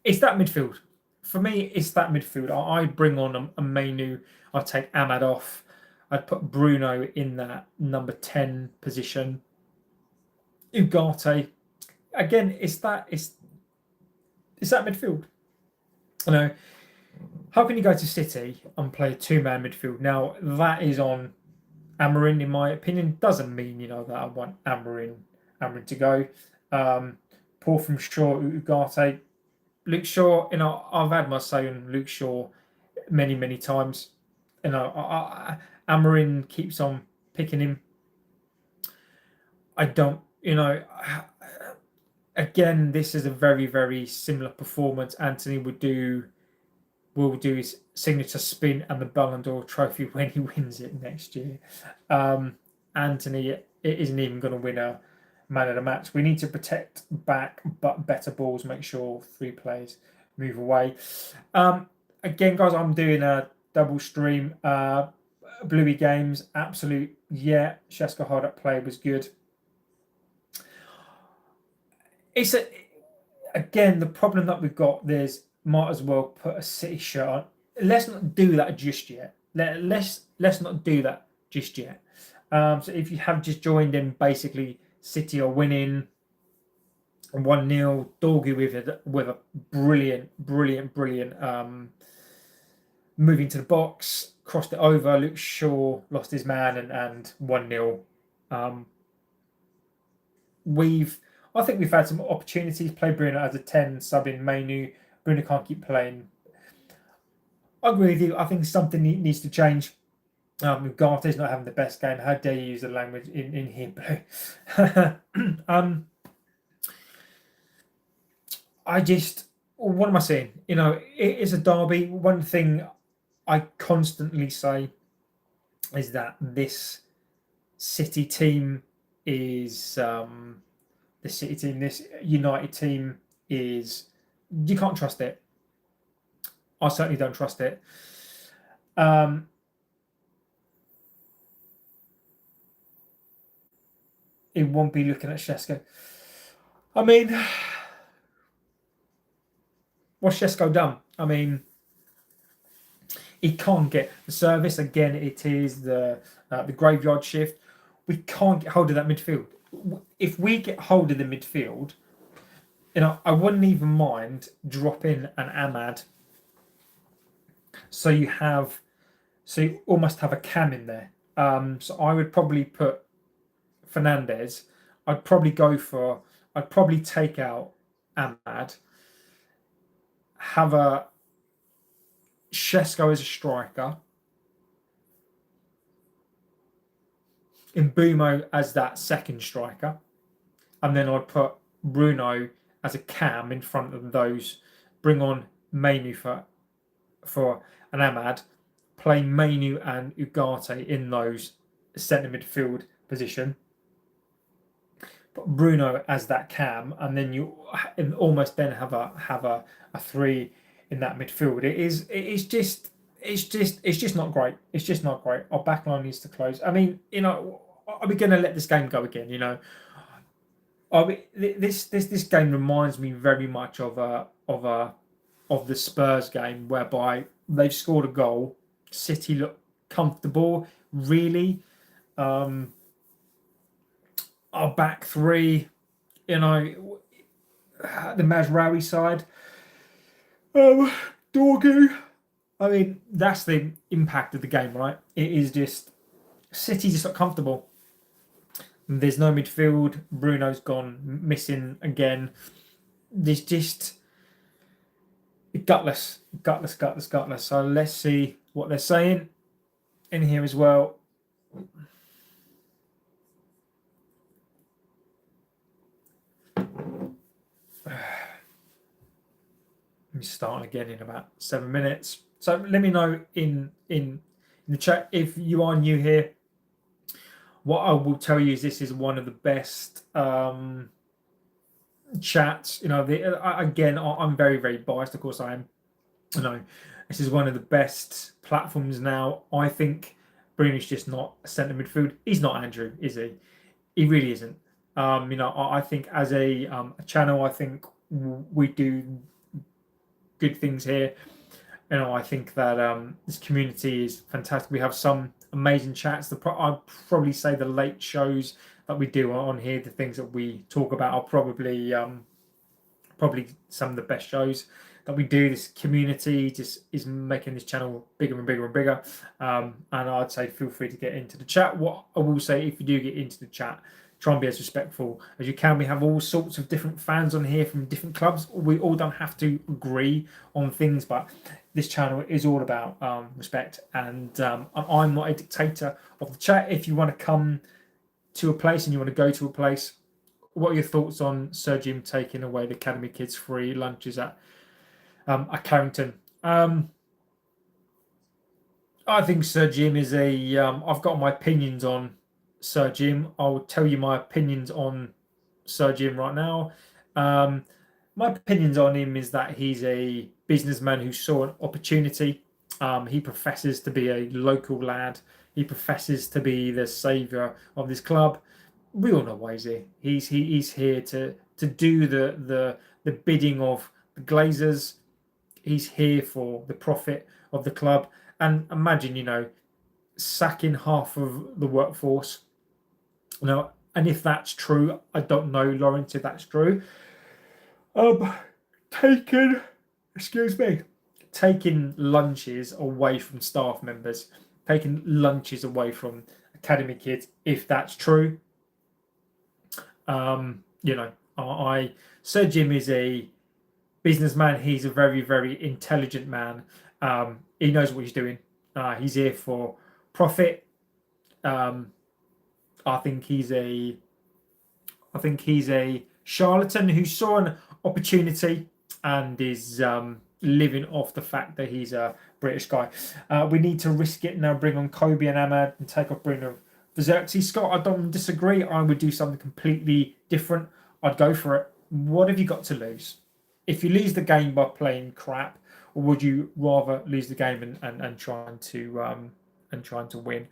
it's that midfield. For me, it's that midfield. I bring on a Mainu. I take Ahmad off. I'd put Bruno in that number 10 position. Ugarte, again, it's that midfield. You know, how can you go to City and play a two-man midfield? Now that is on Amorim, in my opinion. Doesn't mean that I want Amorim to go. Paul from Shaw, Ugarte, Luke Shaw. I've had my say on Luke Shaw many times. Amorim keeps on picking him. I don't. Again, this is a very similar performance. Anthony will do his signature spin and the Ballon d'Or trophy when he wins it next year. Anthony it isn't even going to win a man of the match. We need to protect back, but better balls. Make sure 3 players move away. Again, guys, I'm doing a double stream. Bluey games, absolute. Yeah, Shesko hard up play was good. Again, the problem that we've got, might as well put a City shirt on. Let's not do that just yet. Let's not do that just yet. So if you have just joined in, basically City are winning 1-0. Dorgu with a brilliant moving to the box, crossed it over. Luke Shaw lost his man and 1-0. I think we've had some opportunities. Play Bruno as a 10, sub in Mainu. Bruno can't keep playing. I agree with you. I think something needs to change. Garte's not having the best game. How dare you use the language in here, Blue? What am I saying? It is a derby. One thing I constantly say is that this City team is this United team is, you can't trust it. I certainly don't trust it. It won't be looking at Shesko. I mean, what's Shesko done? I mean, he can't get the service. Again, it is the graveyard shift. We can't get hold of that midfield. If we get hold of the midfield, I wouldn't even mind dropping an Ahmad. So you almost have a cam in there. So I would probably put Fernandez. I'd probably take out Ahmad. Have a Shesko as a striker. Mbumo as that second striker. And then I'd put Bruno as a cam in front of those. Bring on Mainu for an Ahmad. Play Mainu and Ugarte in those centre midfield position. Put Bruno as that cam, and then you almost then have a 3 in that midfield. It's just not great. It's just not great. Our backline needs to close. I mean, are we going to let this game go again? This game reminds me very much of the Spurs game, whereby they've scored a goal. City look comfortable, really. Our back 3, the Mazraoui side, Doggy. I mean, that's the impact of the game, right? It is just City just not comfortable. There's no midfield. Bruno's gone missing again. There's just gutless, gutless, gutless, gutless. So let's see what they're saying in here as well. I'm starting again in about 7 minutes. So let me know in the chat if you are new here. What I will tell you is this is one of the best chats. Again, I'm very, very biased. Of course, I am. This is one of the best platforms now. I think Bruno's just not a centre midfield. He's not Andrew, is he? He really isn't. I think as a channel, I think we do good things here. I think that this community is fantastic. We have some amazing chats. I'd probably say the late shows that we do on here, the things that we talk about, are probably some of the best shows that we do. This community just is making this channel bigger and bigger and bigger. And I'd say feel free to get into the chat. What I will say, if you do get into the chat, try and be as respectful as you can. We have all sorts of different fans on here from different clubs. We all don't have to agree on things, but this channel is all about respect. And I'm not a dictator of the chat. If you want to come to a place and you want to go to a place, what are your thoughts on Sir Jim taking away the academy kids' free lunches at Carrington? I think Sir Jim is I've got my opinions on Sir Jim. I'll tell you my opinions on Sir Jim right now. My opinions on him is that he's a businessman who saw an opportunity. He professes to be a local lad. He professes to be the saviour of this club. We all know why he's here. He's here to do the bidding of the Glazers. He's here for the profit of the club. And imagine, sacking half of the workforce. And if that's true, I don't know, Lawrence, if that's true. Taking lunches away from staff members, taking lunches away from academy kids, if that's true. Sir Jim is a businessman. He's a very, very intelligent man. He knows what he's doing. He's here for profit. I think he's a charlatan who saw an opportunity and is living off the fact that he's a British guy. We need to risk it now. Bring on Kobe and Ahmad and take off Bruno Xerxes. Scott, I don't disagree. I would do something completely different. I'd go for it. What have you got to lose? If you lose the game by playing crap, or would you rather lose the game and trying to win?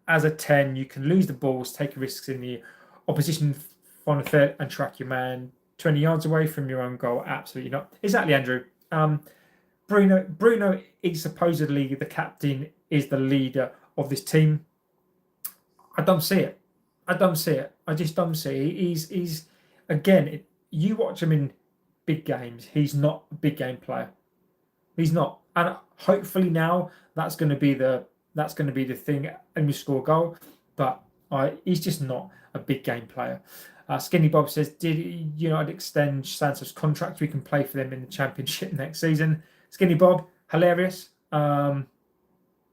As a 10, you can lose the balls, take risks in the opposition final third, and track your man 20 yards away from your own goal. Absolutely not. Exactly, Andrew. Bruno is supposedly the captain, is the leader of this team. I don't see it. I just don't see it. He's again, you watch him in big games, he's not a big game player. He's not. And hopefully now that's going to be the thing, and we score a goal. But he's just not a big game player. Skinny Bob says, did United extend Santos' contract? We can play for them in the Championship next season. Skinny Bob, hilarious.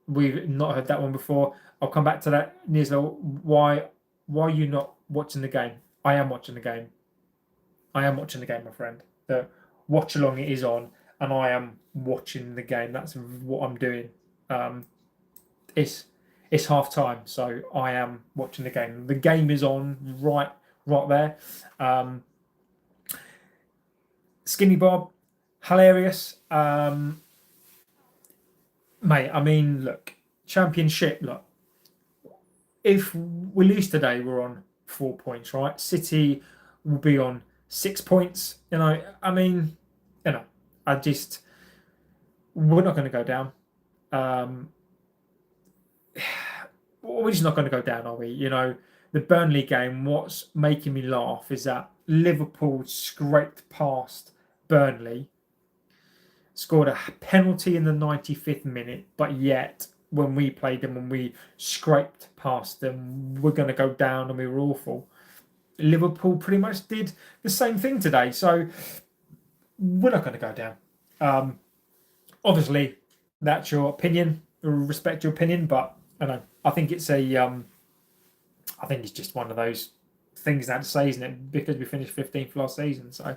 We've not heard that one before. I'll come back to that. Nizla, why are you not watching the game? I am watching the game. My friend. The watch along is on, and I am watching the game. That's what I'm doing. It's half time, so I am watching the game. The game is on right there. Skinny Bob, hilarious. Mate, I mean, look, Championship, look. If we lose today, we're on 4 points, right? City will be on 6 points. I mean, we're not going to go down. We're just not going to go down, are we? The Burnley game, what's making me laugh is that Liverpool scraped past Burnley scored a penalty in the 95th minute, but yet when we played them, when we scraped past them, we're going to go down and we were awful. Liverpool pretty much did the same thing today, so we're not going to go down. Obviously, that's your opinion. Respect your opinion, but I know I think it's I think it's just one of those things that to say, isn't it? Because we finished 15th last season. So,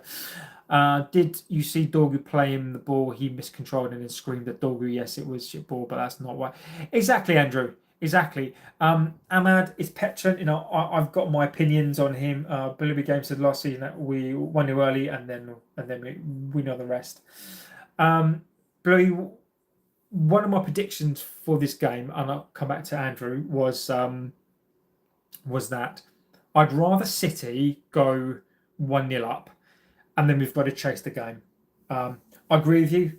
did you see Dorgu play him the ball? He miscontrolled and then screamed at Dorgu. Yes, it was shit ball, but that's not why. Exactly, Andrew. Exactly. Ahmad is petulant. You know, I've got my opinions on him. Billy Game said last season that we won it early, and then we know the rest. Bluey, one of my predictions for this game, and I'll come back to Andrew, was that I'd rather City go 1-0 up, and then we've got to chase the game. I agree with you.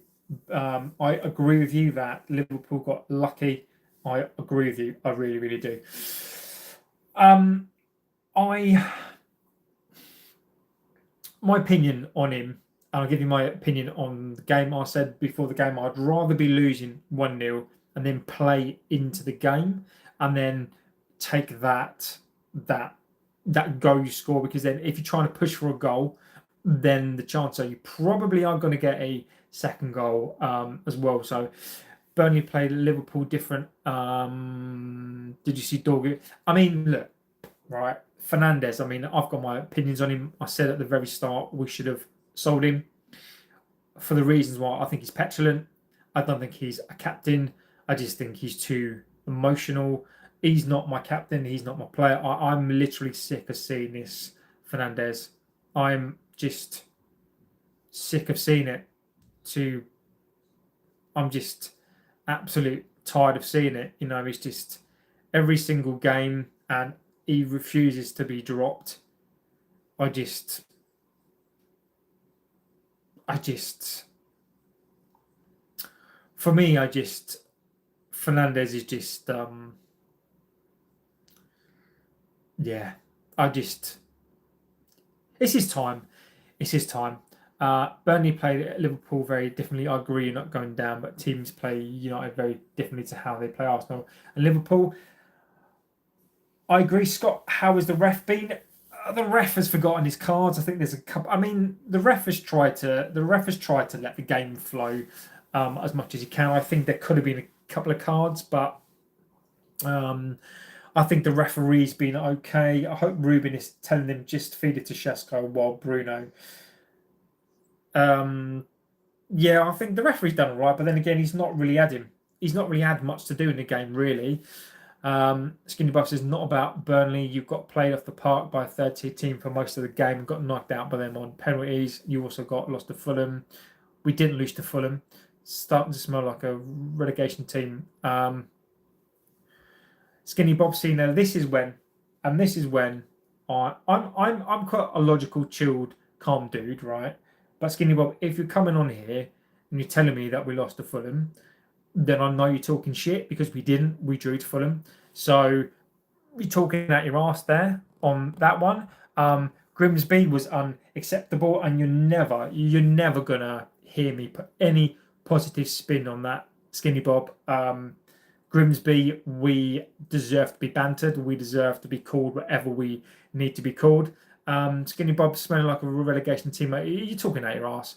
I agree with you that Liverpool got lucky. I agree with you. I really, really do. My opinion on him, and I'll give you my opinion on the game. I said before the game, I'd rather be losing 1-0 and then play into the game, and then take that goal you score, because then if you're trying to push for a goal, then the chance are you probably are going to get a second goal as well. So Burnley played Liverpool different. Did you see Dorgu? I mean, look, right, Fernandes. I mean, I've got my opinions on him. I said at the very start we should have sold him for the reasons why. I think he's petulant. I don't think he's a captain. I just think he's too emotional. He's not my captain. He's not my player. I'm literally sick of seeing this Fernandes. I'm just sick of seeing it. I'm just absolute tired of seeing it. You know, it's just every single game, and he refuses to be dropped. I just, for me, Fernandes is just, yeah, it's his time. It's his time. Burnley played Liverpool very differently. I agree, you're not going down, but teams play United very differently to how they play Arsenal and Liverpool. I agree, Scott. How has the ref been? The ref has forgotten his cards. I think there's a couple. I mean, the ref has tried to let the game flow as much as he can. I think there could have been a couple of cards, but I think the referee's been okay. I hope Ruben is telling them just feed it to Shesko while Bruno. Yeah, I think the referee's done all right, but then again, he's not really had much to do in the game, really. Skinny Buff says, not about Burnley. You've got played off the park by a third-tier team for most of the game and got knocked out by them on penalties. You also got lost to Fulham. We didn't lose to Fulham. Starting to smell like a relegation team. Skinny Bob Cena, this is when I'm quite a logical, chilled, calm dude, right? But Skinny Bob, if you're coming on here and you're telling me that we lost to Fulham, then I know you're talking shit, because we didn't. We drew to Fulham. So you're talking out your ass there on that one. Grimsby was unacceptable, and you're never gonna hear me put any positive spin on that, Skinny Bob. Grimsby, we deserve to be bantered. We deserve to be called whatever we need to be called. Skinny Bob smelling like a relegation team. You're talking out your ass.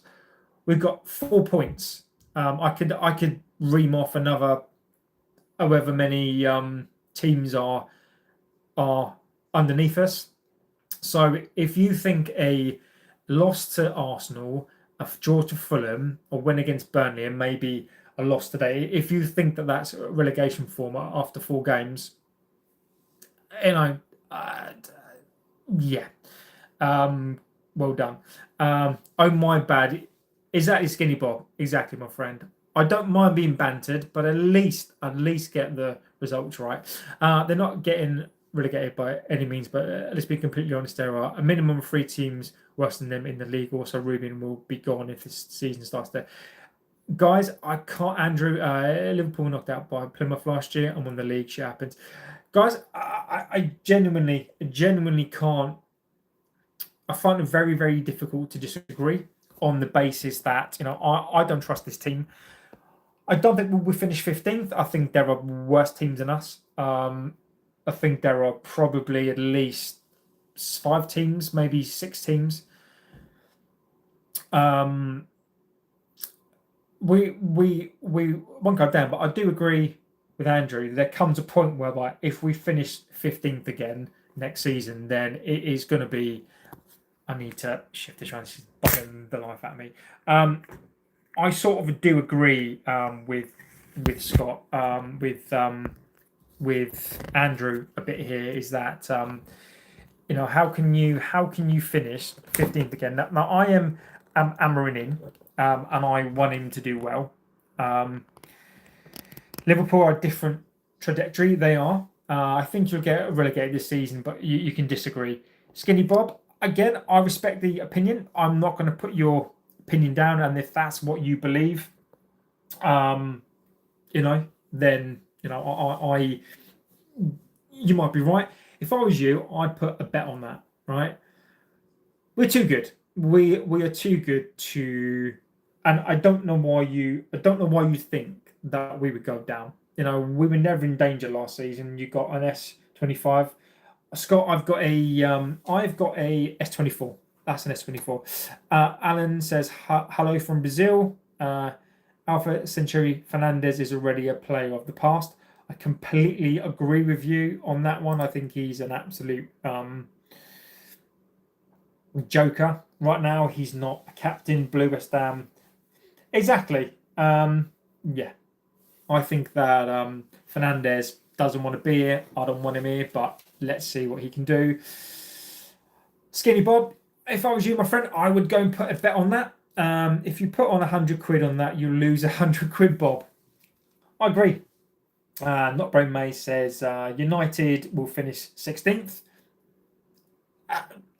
We've got 4 points. I could ream off another however many teams are underneath us. So if you think a loss to Arsenal, a draw to Fulham, or win against Burnley, and maybe a loss today, if you think that that's a relegation form after 4 games, yeah, well done. Oh, my bad. Exactly, Skinny Bob. Exactly, my friend. I don't mind being bantered, but at least get the results right. They're not getting relegated by any means, but let's be completely honest, there are a minimum of 3 teams worse than them in the league. Also, Ruben will be gone if this season starts there. Guys, I can't. Andrew, Liverpool knocked out by Plymouth last year, and when the league shit happens, guys, I genuinely can't. I find it very, very difficult to disagree. on the basis that I don't trust this team. I don't think we'll finish 15th. I think there are worse teams than us. I think there are probably at least 5 teams, maybe 6 teams. We won't go down, but I do agree with Andrew. There comes a point whereby if we finish 15th again next season, then it is going to be. I need to shift this around. She's bugging the life out of me. I sort of do agree with Scott, with Andrew a bit here. Is that how can you finish 15th again? Now I am hammering in, and I want him to do well. Liverpool are a different trajectory. They are. I think you'll get relegated this season, but you can disagree. Skinny Bob, again, I respect the opinion. I'm not going to put your opinion down, and if that's what you believe, then I you might be right. If I was you, I'd put a bet on that. Right? We're too good. We are too good to, and I don't know why you think that we would go down. We were never in danger last season. You got an S25. Scott, I've got a S24. That's an S24. Alan says hello from Brazil. Alpha Century Fernandez is already a player of the past. I completely agree with you on that one. I think he's an absolute joker right now. He's not a captain. Blue West Ham. Exactly. Yeah. I think that Fernandez doesn't want to be here. I don't want him here, but let's see what he can do. Skinny Bob, if I was you, my friend, I would go and put a bet on that. If you put on 100 quid on that, you lose 100 quid, Bob. I agree. Not Brain May says United will finish 16th.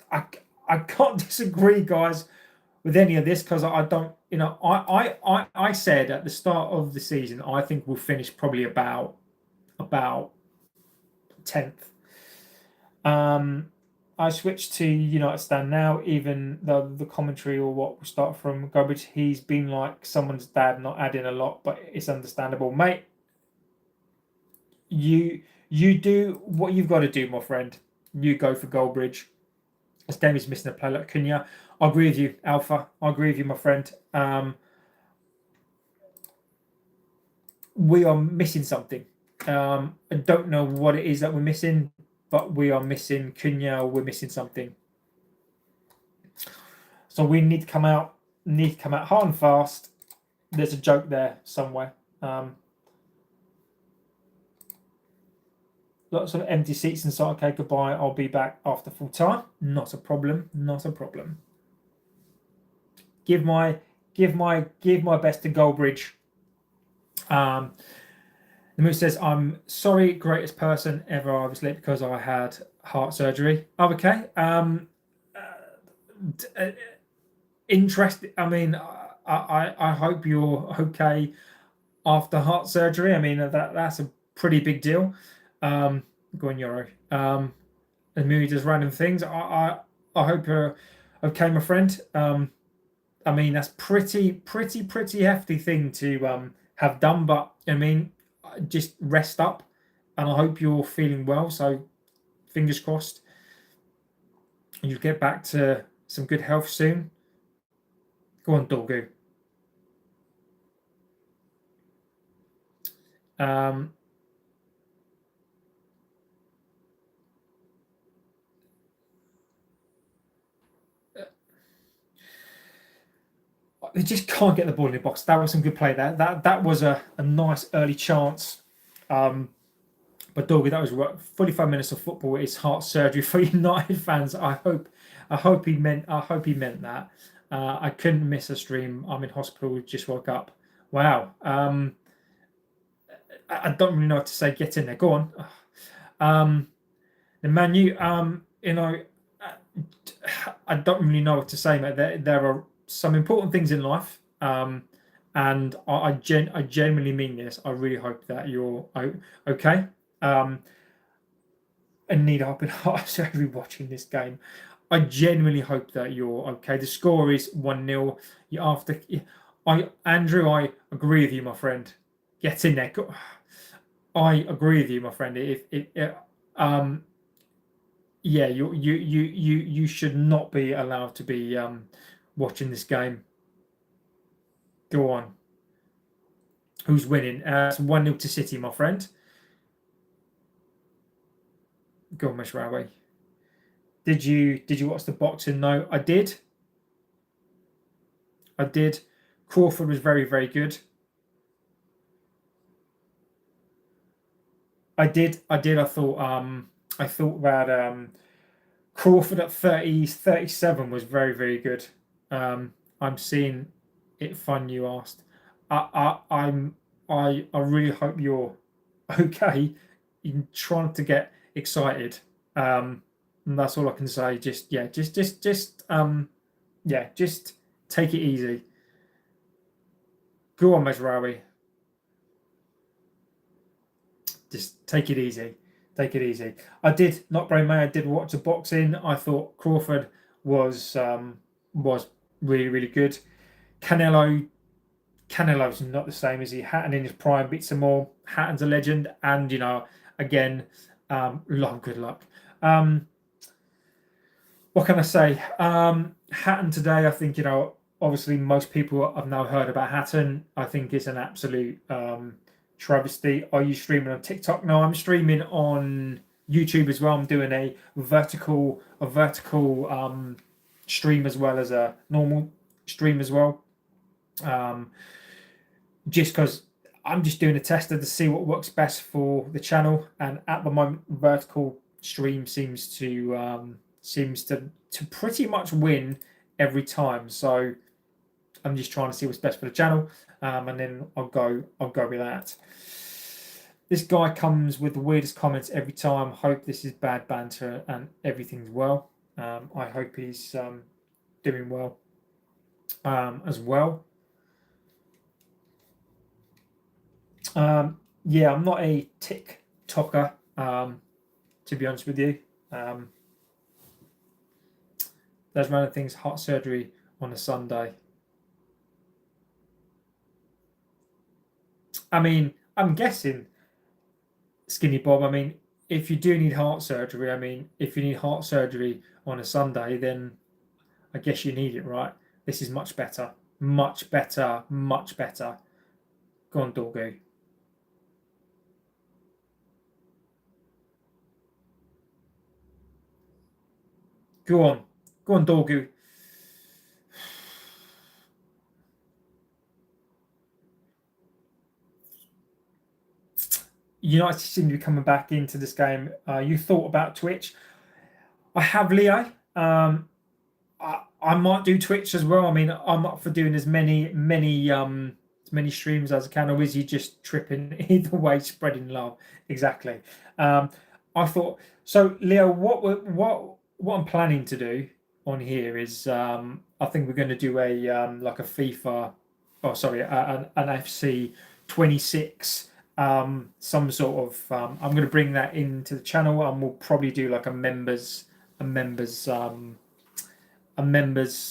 I can't disagree, guys, with any of this because I don't. I said at the start of the season I think we'll finish probably about 10th. I switched to United Stand now, even though the commentary or what will start from Garbage. He's been like someone's dad, not adding a lot, but it's understandable, mate. You do what you've got to do, my friend. You go for Goldbridge. This game is missing a player like Cunha. I agree with you, Alpha. I agree with you, my friend. We are missing something. I don't know what it is that we're missing, but we are missing Cunha. We're missing something. So we need to come out. Hard and fast. There's a joke there somewhere. Lots of empty seats inside. Okay, goodbye. I'll be back after full time. Not a problem. Not a problem. Give my best to Goldbridge. The Moose says, I'm sorry, greatest person ever. I was late because I had heart surgery. Oh, okay. Interesting. I mean, I hope you're okay after heart surgery. I mean, that's a pretty big deal. Go on, Euro. And maybe just random things. I hope you're okay, my friend. I mean, that's pretty hefty thing to have done, but I mean, just rest up, and I hope you're feeling well. So, fingers crossed, and you'll get back to some good health soon. Go on, Dorgu. They just can't get the ball in the box. That was some good play there. That was a nice early chance. But Dorgu, that was 45 minutes of football. It's heart surgery for United fans. I hope he meant that. I couldn't miss a stream. I'm in hospital. Just woke up. Wow. I don't really know what to say. Get in there. Go on. The Manu. I don't really know what to say, mate. There are some important things in life, and I genuinely mean this. I really hope that you're okay. And need help in heart surgery watching this game. I genuinely hope that you're okay. The score is 1-0. You after Andrew, I agree with you, my friend. Get in there. I agree with you, my friend. Um yeah, you should not be allowed to be watching this game. Go on. Who's winning? It's 1-0 to City, my friend. Go on, Miss Railway. Did you watch the boxing? No, I did. I did. Crawford was very, very good. I thought that Crawford at 37 was very, very good. I'm seeing it fun you asked. I really hope you're okay. You're trying to get excited. And that's all I can say. Just yeah, just take it easy. Go on, Mesraoui. Just take it easy. Take it easy. I did not very many. I did watch the boxing. I thought Crawford was really, really good. Canelo Canelo's not the same as he. Hatton in his prime beats them all. Hatton's a legend, and again, long good luck. Um, what can I say? Hatton today, I think obviously most people have now heard about Hatton. I think it's an absolute travesty. Are you streaming on TikTok? No, I'm streaming on YouTube as well. I'm doing a vertical stream as well as a normal stream as well. Um, just because I'm just doing a tester to see what works best for the channel, and at the moment, vertical stream seems to pretty much win every time. So I'm just trying to see what's best for the channel, and then I'll go with that. This guy comes with the weirdest comments every time. Hope this is bad banter and everything's well. I hope he's doing well as well. Yeah, I'm not a TikToker, to be honest with you. There's random things, heart surgery on a Sunday. I mean, I'm guessing, Skinny Bob. I mean, if you do need heart surgery, I mean, if you need heart surgery on a Sunday, then I guess you need it, right? This is much better. Much better. Much better. Go on, Dorgu. Go on. Go on, Dorgu. United seem to be coming back into this game. You thought about Twitch. I have, Leo. I might do Twitch as well. I mean, I'm up for doing as many streams as I can. Or is you just tripping either way, spreading love? Exactly. I thought so, Leo. What I'm planning to do on here is I think we're going to do a like a FIFA, oh sorry, an FC 26. Some sort of I'm going to bring that into the channel, and we'll probably do like a members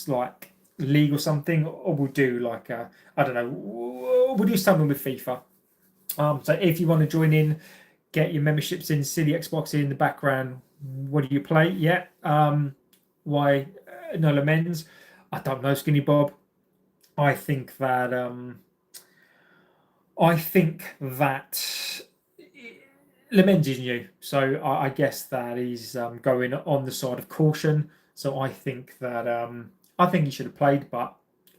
like league or something, or we'll do like I don't know, we'll do something with FIFA. So if you want to join in, get your memberships in. See the Xbox in the background. What do you play? Yeah. Why no lamens? I don't know, Skinny Bob. I think that I think that Lamens is new, so I guess that he's going on the side of caution. So I think he should have played, but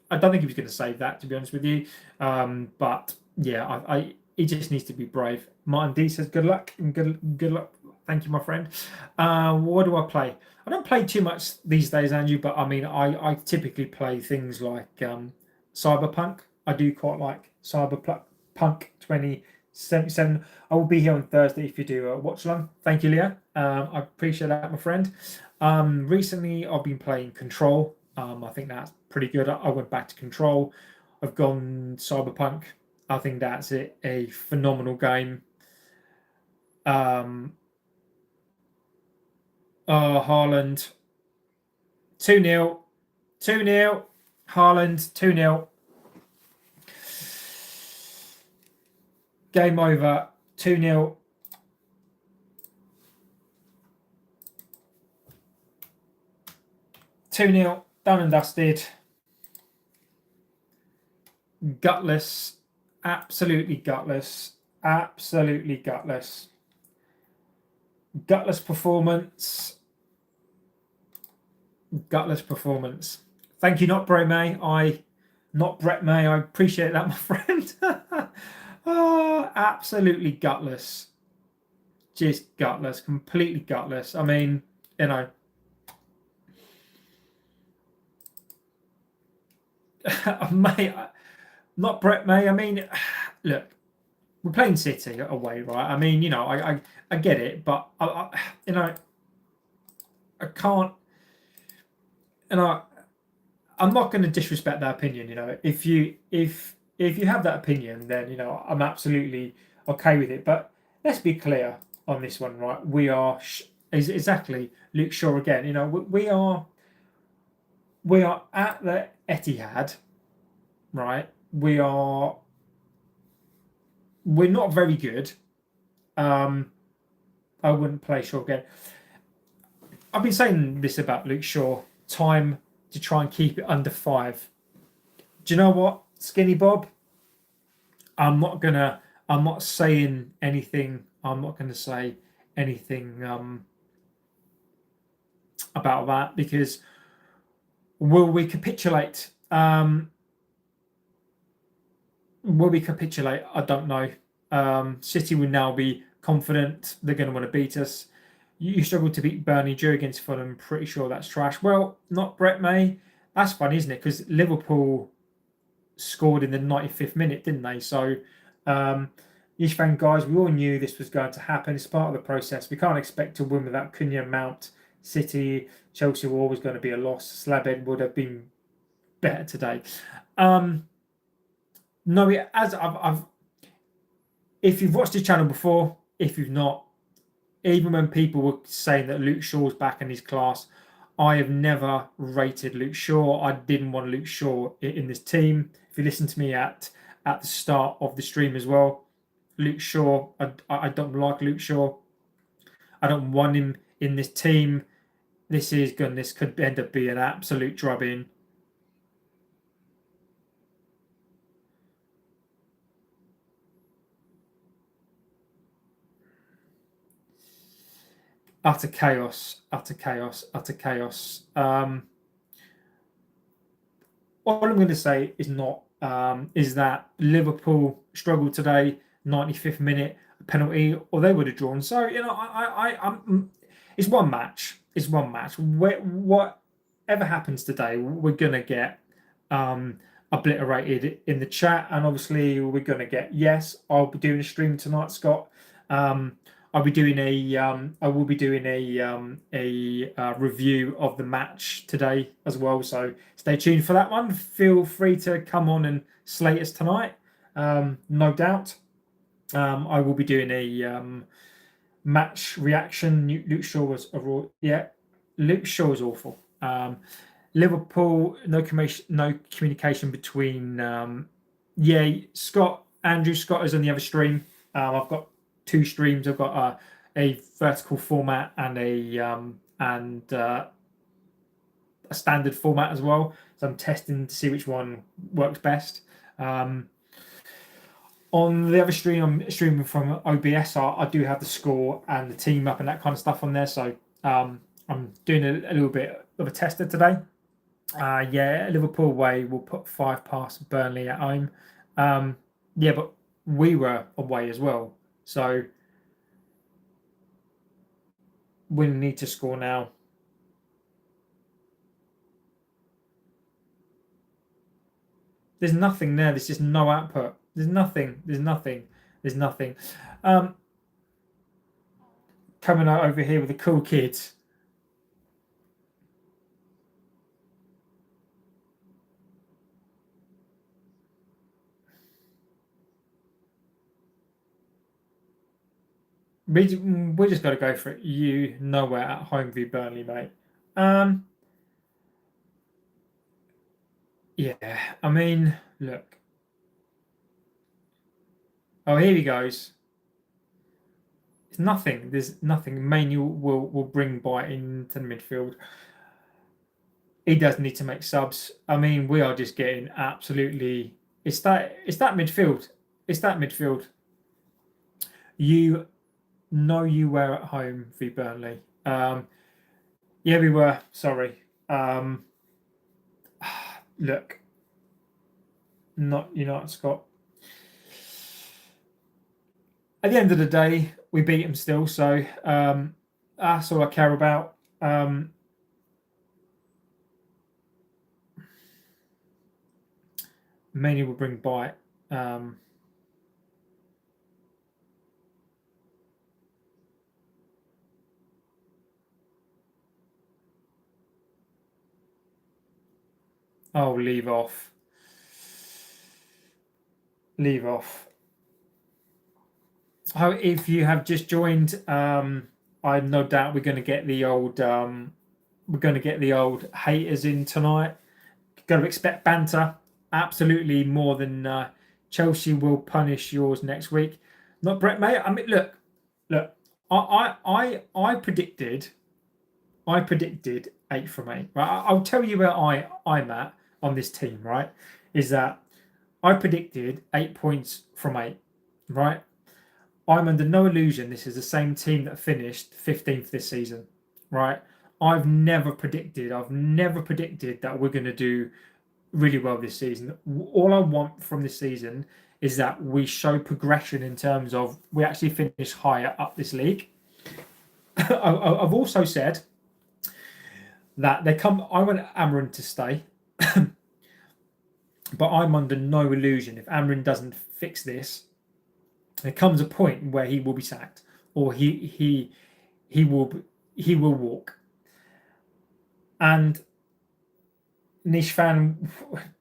I don't think he was going to save that, to be honest with you. But yeah, he just needs to be brave. Martin D says good luck and good luck. Thank you, my friend. What do I play? I don't play too much these days, Andrew, but I mean, I typically play things like Cyberpunk. I do quite like Cyberpunk 2077. I will be here on Thursday if you do a watch along. Thank you, Leah. I appreciate that, my friend. Recently, I've been playing Control. I think that's pretty good. I went back to Control. I've gone Cyberpunk. I think that's a phenomenal game. Um, Haaland. 2-0. 2-0. Haaland, 2-0. Game over. 2-0. Done and dusted. Gutless. Absolutely gutless. Absolutely gutless. Gutless performance. Gutless performance. Thank you, not Brett May. Not Brett May. I appreciate that, my friend. Oh, absolutely gutless. Just gutless. Completely gutless. I mean, you know. Mate, not Brett May. I mean, look, we're playing City away, right? I mean, I get it, but I can't, and I'm not going to disrespect that opinion. If you have that opinion, then I'm absolutely okay with it. But let's be clear on this one, right? We are exactly Luke Shaw again. We are at the Etihad, right? We're not very good. I wouldn't play Shaw again. I've been saying this about Luke Shaw. Time to try and keep it under 5. Do you know what, Skinny Bob? I'm not saying anything. I'm not gonna say anything about that, because will we capitulate? Will we capitulate? I don't know. City will now be confident they're going to want to beat us. You struggled to beat Burnley, drew against Fulham. Pretty sure that's trash. Well, not Brett May. That's funny, isn't it? Because Liverpool scored in the 95th minute, didn't they? So, Ishvan, guys, we all knew this was going to happen. It's part of the process. We can't expect to win without Cunha, Mount, City. Chelsea were always going to be a loss. Slabhead would have been better today. No, as I've if you've watched the channel before, if you've not, even when people were saying that Luke Shaw's back in his class, I have never rated Luke Shaw. I didn't want Luke Shaw in this team. If you listen to me at the start of the stream as well, Luke Shaw, I don't like Luke Shaw. I don't want him in this team. This could end up being an absolute drubbing. Utter chaos, utter chaos, utter chaos. All I'm going to say is that Liverpool struggled today, 95th minute penalty, or they would have drawn. So it's one match. It's one match. Whatever happens today, we're going to get obliterated in the chat, and obviously we're going to get. Yes, I'll be doing a stream tonight, Scott. I will be doing a review of the match today as well. So stay tuned for that one. Feel free to come on and slate us tonight. No doubt. I will be doing a match reaction. Luke Shaw was Luke Shaw was awful. Liverpool, no communication between. Andrew Scott is on the other stream. I've got 2 streams. I've got a vertical format and a standard format as well. So I'm testing to see which one works best. On the other stream, I'm streaming from OBS. I do have the score and the team up and that kind of stuff on there. So I'm doing a little bit of a tester today. Liverpool away will put 5 past Burnley at home. But we were away as well. So we need to score now. There's nothing there. There's just no output. There's nothing. Coming out over here with the cool kids. We just got to go for it. You nowhere at home v Burnley, mate. Yeah, I mean, look. Oh, here he goes. It's nothing. There's nothing. Manuel will bring Bite into the midfield. He does need to make subs. I mean, we are just getting absolutely. It's that midfield. It's that midfield. You know you were at home v Burnley. Yeah, we were. Sorry. Look, not United, Scott. At the end of the day, we beat them still, so that's all I care about. Mainly will bring Bite. Oh, leave off. Leave off. Oh, if you have just joined, I no doubt we're going to get the old haters in tonight. Got to expect banter, absolutely more than Chelsea will punish yours next week. Not Brett, mate. I mean, look. I predicted 8 from 8. Right, I'll tell you where I'm at on this team. Right, is that I predicted 8 points from 8. Right, I'm under no illusion this is the same team that finished 15th this season. Right, I've never predicted that we're going to do really well this season. All I want from this season is that we show progression in terms of we actually finish higher up this league. I've also said that I want Amarin to stay, but I'm under no illusion if Amarin doesn't fix this, there comes a point where he will be sacked or he will walk. And Niche fan,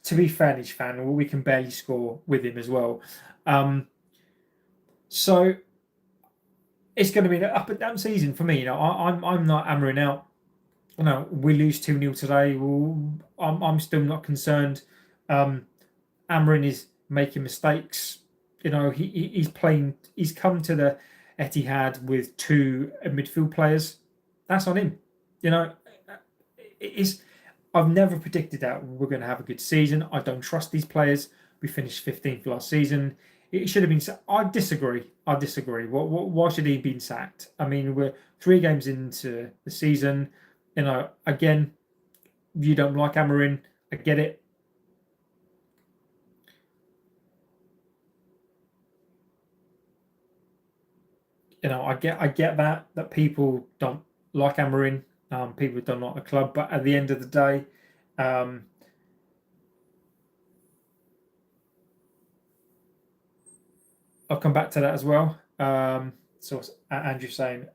to be fair, Niche fan, we can barely score with him as well. So it's going to be an up and down season for me. I'm not hammering out. We lose 2-0 today. I'm still not concerned. Amarin is making mistakes. He's playing. He's come to the Etihad with 2 midfield players. That's on him. It's. I've never predicted that we're going to have a good season. I don't trust these players. We finished 15th last season. It should have been. I disagree. Why should he been sacked? I mean, we're 3 games into the season. Again, you don't like Amarin. I get it. I get that people don't like Amarin. People don't like the club, but at the end of the day, I'll come back to that as well. So Andrew saying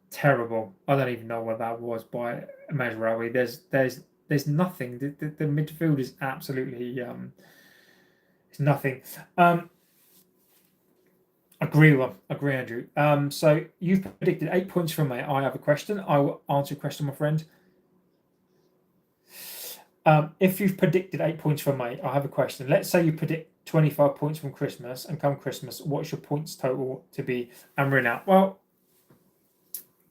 terrible. I don't even know what that was by Managerial. There's nothing. The midfield is absolutely it's nothing. Agree, Andrew. So you've predicted 8 points from me. I have a question. I will answer your question, my friend. If you've predicted 8 points from me, I have a question. Let's say you predict 25 points from Christmas, and come Christmas, what's your points total to be hammering out? Well,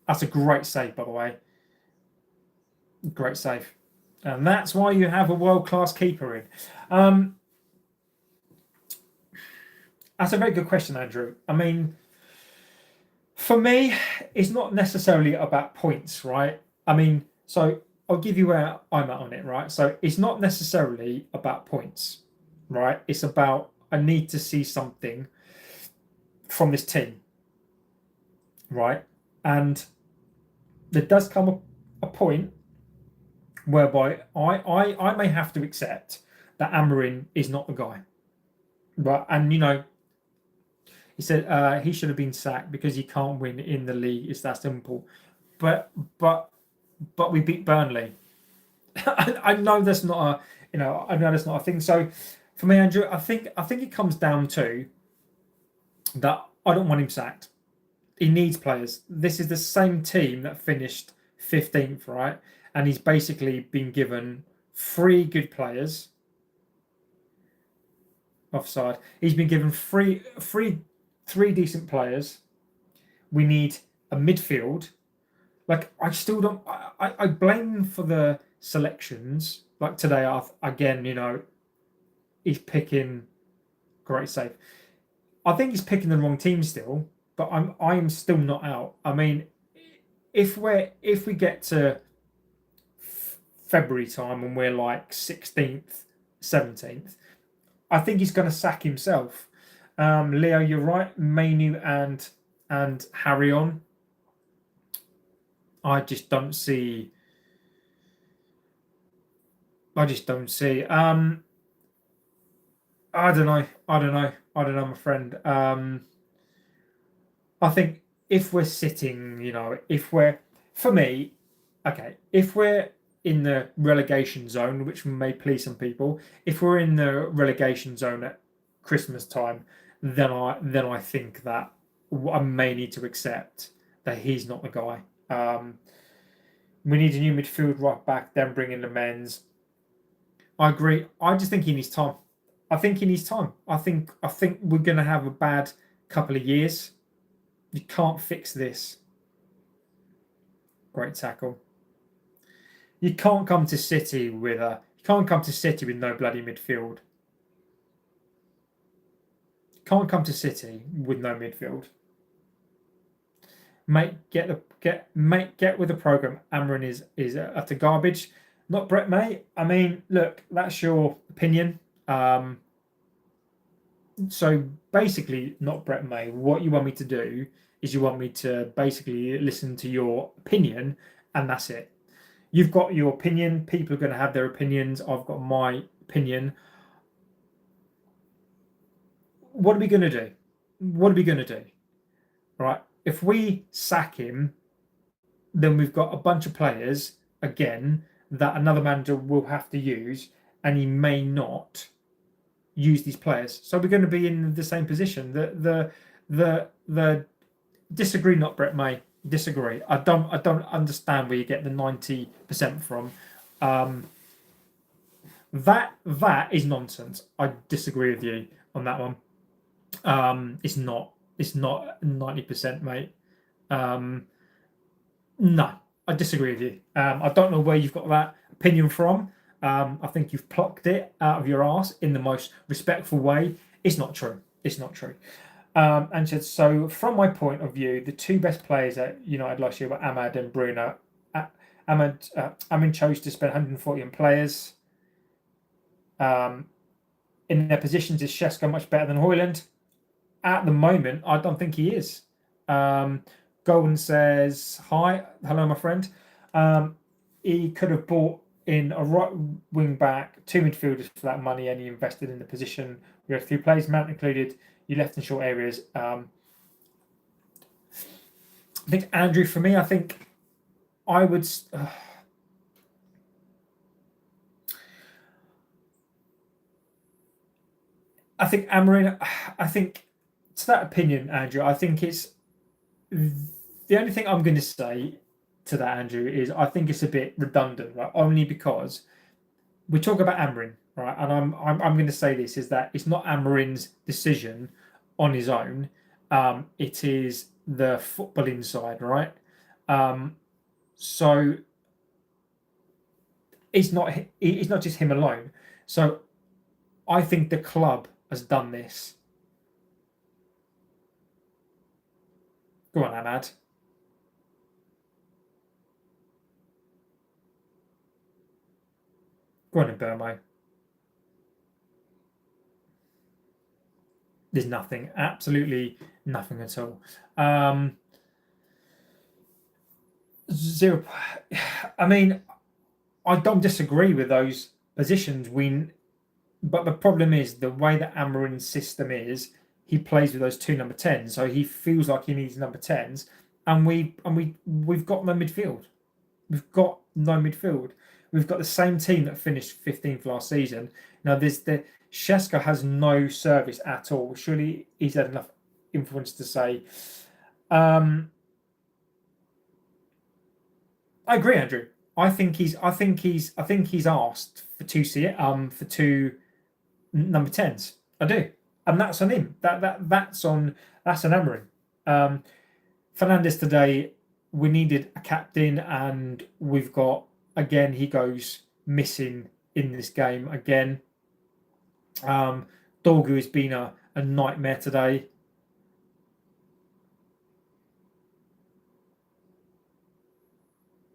that's a great save, by the way. Great save. And that's why you have a world-class keeper in. That's a very good question, Andrew. I mean, for me, it's not necessarily about points, right? I mean, so I'll give you where I'm at on it, right? So it's not necessarily about points, right? It's about I need to see something from this team, right? And there does come a point whereby I may have to accept that Amarin is not the guy, right? And he said he should have been sacked because he can't win in the league. It's that simple. But we beat Burnley. I know that's not I know that's not a thing. So for me, Andrew, I think it comes down to that I don't want him sacked. He needs players. This is the same team that finished 15th, right? And he's basically been given three good players. Offside. He's been given three decent players. We need a midfield. Like I still don't. I blame him for the selections. Like today, again, he's picking. Great save. I think he's picking the wrong team still, but I'm still not out. I mean, if we get to February time and we're like 16th, 17th, I think he's going to sack himself. Leo, you're right. Mainu and Harry on. I just don't see. I just don't see. I don't know. I don't know. I don't know, my friend. I think if we're sitting, if we're, for me, okay, if we're in the relegation zone, which may please some people, if we're in the relegation zone at Christmas time, then I think that I may need to accept that he's not the guy. We need a new midfield right back, then bring in the men's. I agree. I just think he needs time. I think he needs time. I think we're gonna have a bad couple of years. You can't fix this. Great tackle. You can't come to City with no bloody midfield. You can't come to City with no midfield. Get with the program. Amarin is utter garbage. Not Brett May. I mean, look, that's your opinion. So basically, not Brett May. What you want me to do is you want me to basically listen to your opinion, and that's it. You've got your opinion. People are going to have their opinions. I've got my opinion. What are we going to do? What are we going to do? All right. If we sack him, then we've got a bunch of players again that another manager will have to use, and he may not use these players. So we're going to be in the same position. The disagree, not Brett May. Disagree. I don't understand where you get the 90% from. That is nonsense. I disagree with you on that one. It's not 90%, mate. No, I disagree with you. I don't know where you've got that opinion from. I think you've plucked it out of your ass in the most respectful way. It's not true. It's not true. And so, from my point of view, the two best players at United last year were Ahmad and Bruno. Ahmad chose to spend 140 on players. In their positions, is Shesko much better than Højlund? At the moment, I don't think he is. Golden says, hi, hello, my friend. He could have bought in a right wing back, two midfielders for that money, and he invested in the position. We had 3 players, Mount included. You left in short areas. I think Andrew, for me, I think I would. I think Amarin. I think to that opinion, Andrew. I think it's the only thing I'm going to say to that, Andrew, is I think it's a bit redundant, right? Only because we talk about Amarin, right? And I'm going to say this is that it's not Amarin's decision on his own. It is the football inside, right? So it's not just him alone. So I think the club has done this. Go on, Ahmad. Go on, Burmo. There's nothing, absolutely nothing at all. Zero. I mean, I don't disagree with those positions. But the problem is the way that Amarin's system is. He plays with those 2 number 10s, so he feels like he needs number 10s, and we've got no midfield. We've got no midfield. We've got the same team that finished 15th last season. Now Shesko has no service at all. Surely he's had enough influence to say. I agree, Andrew. I think he's asked for two number 10s. I do, and that's on him. That's on Amorim. Um, Fernandez today, we needed a captain, and we've got again. He goes missing in this game again. Dorgu has been a nightmare today.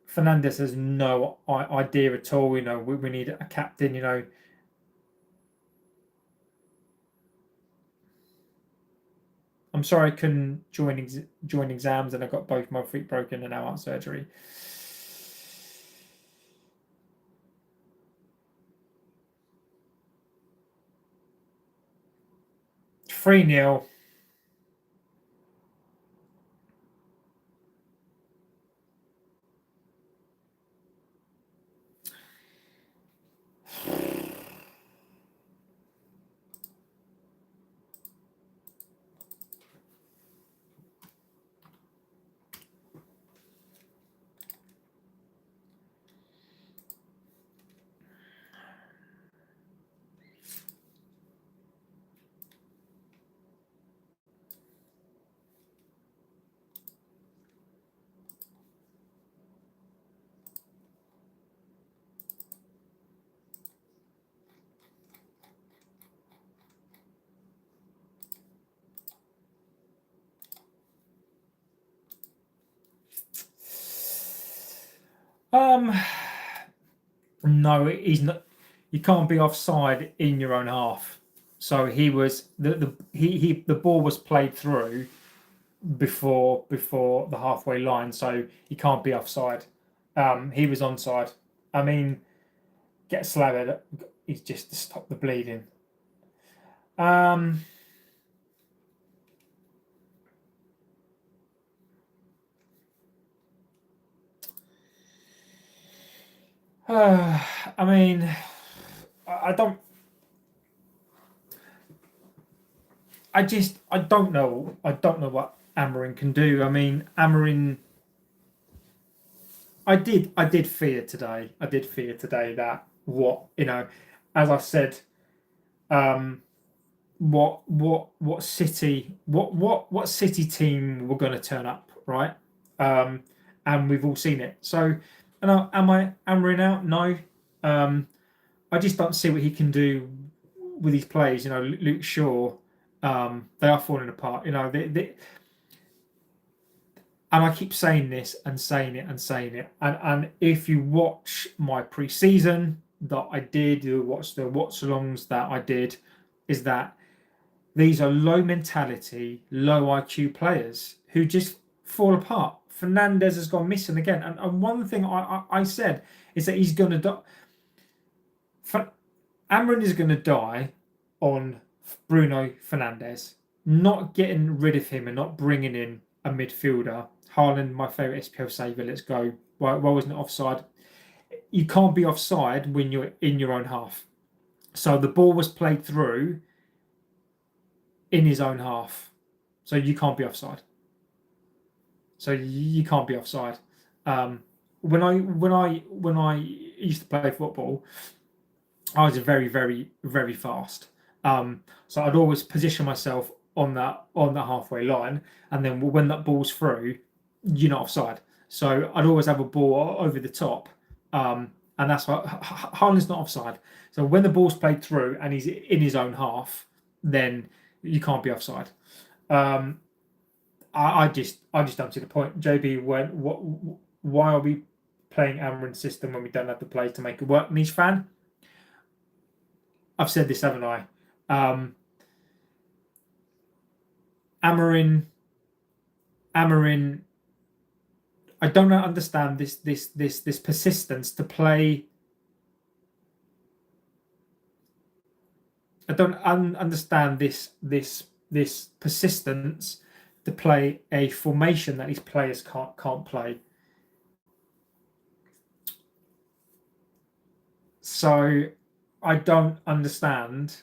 Fernandez has no idea at all. We need a captain. I'm sorry I couldn't join exams, and I got both my feet broken and now out surgery. 3-0. Um, no, he's not. You can't be offside in your own half. So he was the ball was played through before the halfway line, so he can't be offside. He was onside. I mean, get slabbed. He's just to stop the bleeding. Um, I mean, I don't. I don't know. I don't know what Amarin can do. I mean, Amarin. I did fear today. I did fear today that as I said, um, what City team were going to turn up, right? Um, and we've all seen it. So, am I Amarin out? No. Um, I just don't see what he can do with his plays. Luke Shaw, they are falling apart. And I keep saying this and saying it and saying it. And if you watch my pre-season that I did, you watch the watch-alongs that I did, is that these are low mentality, low IQ players who just fall apart. Fernandez has gone missing again. And one thing I said is that he's going to die. Amrin is going to die on Bruno Fernandez. Not getting rid of him and not bringing in a midfielder. Haaland, my favourite SPL saver. Let's go. Why wasn't it offside? You can't be offside when you're in your own half. So the ball was played through in his own half. So you can't be offside. So you can't be offside. When I used to play football, I was very, very, very fast. So I'd always position myself on that halfway line, and then when that ball's through, you're not offside. So I'd always have a ball over the top, and that's why Haaland's not offside. So when the ball's played through and he's in his own half, then you can't be offside. Um, I just don't see the point. JB, why are we playing Amarin's system when we don't have the players to make it work? Niche fan, I've said this, haven't I? Um, Amarin, Amarin. I don't understand this persistence to play. I don't understand this persistence to play a formation that these players can't play. So I don't understand.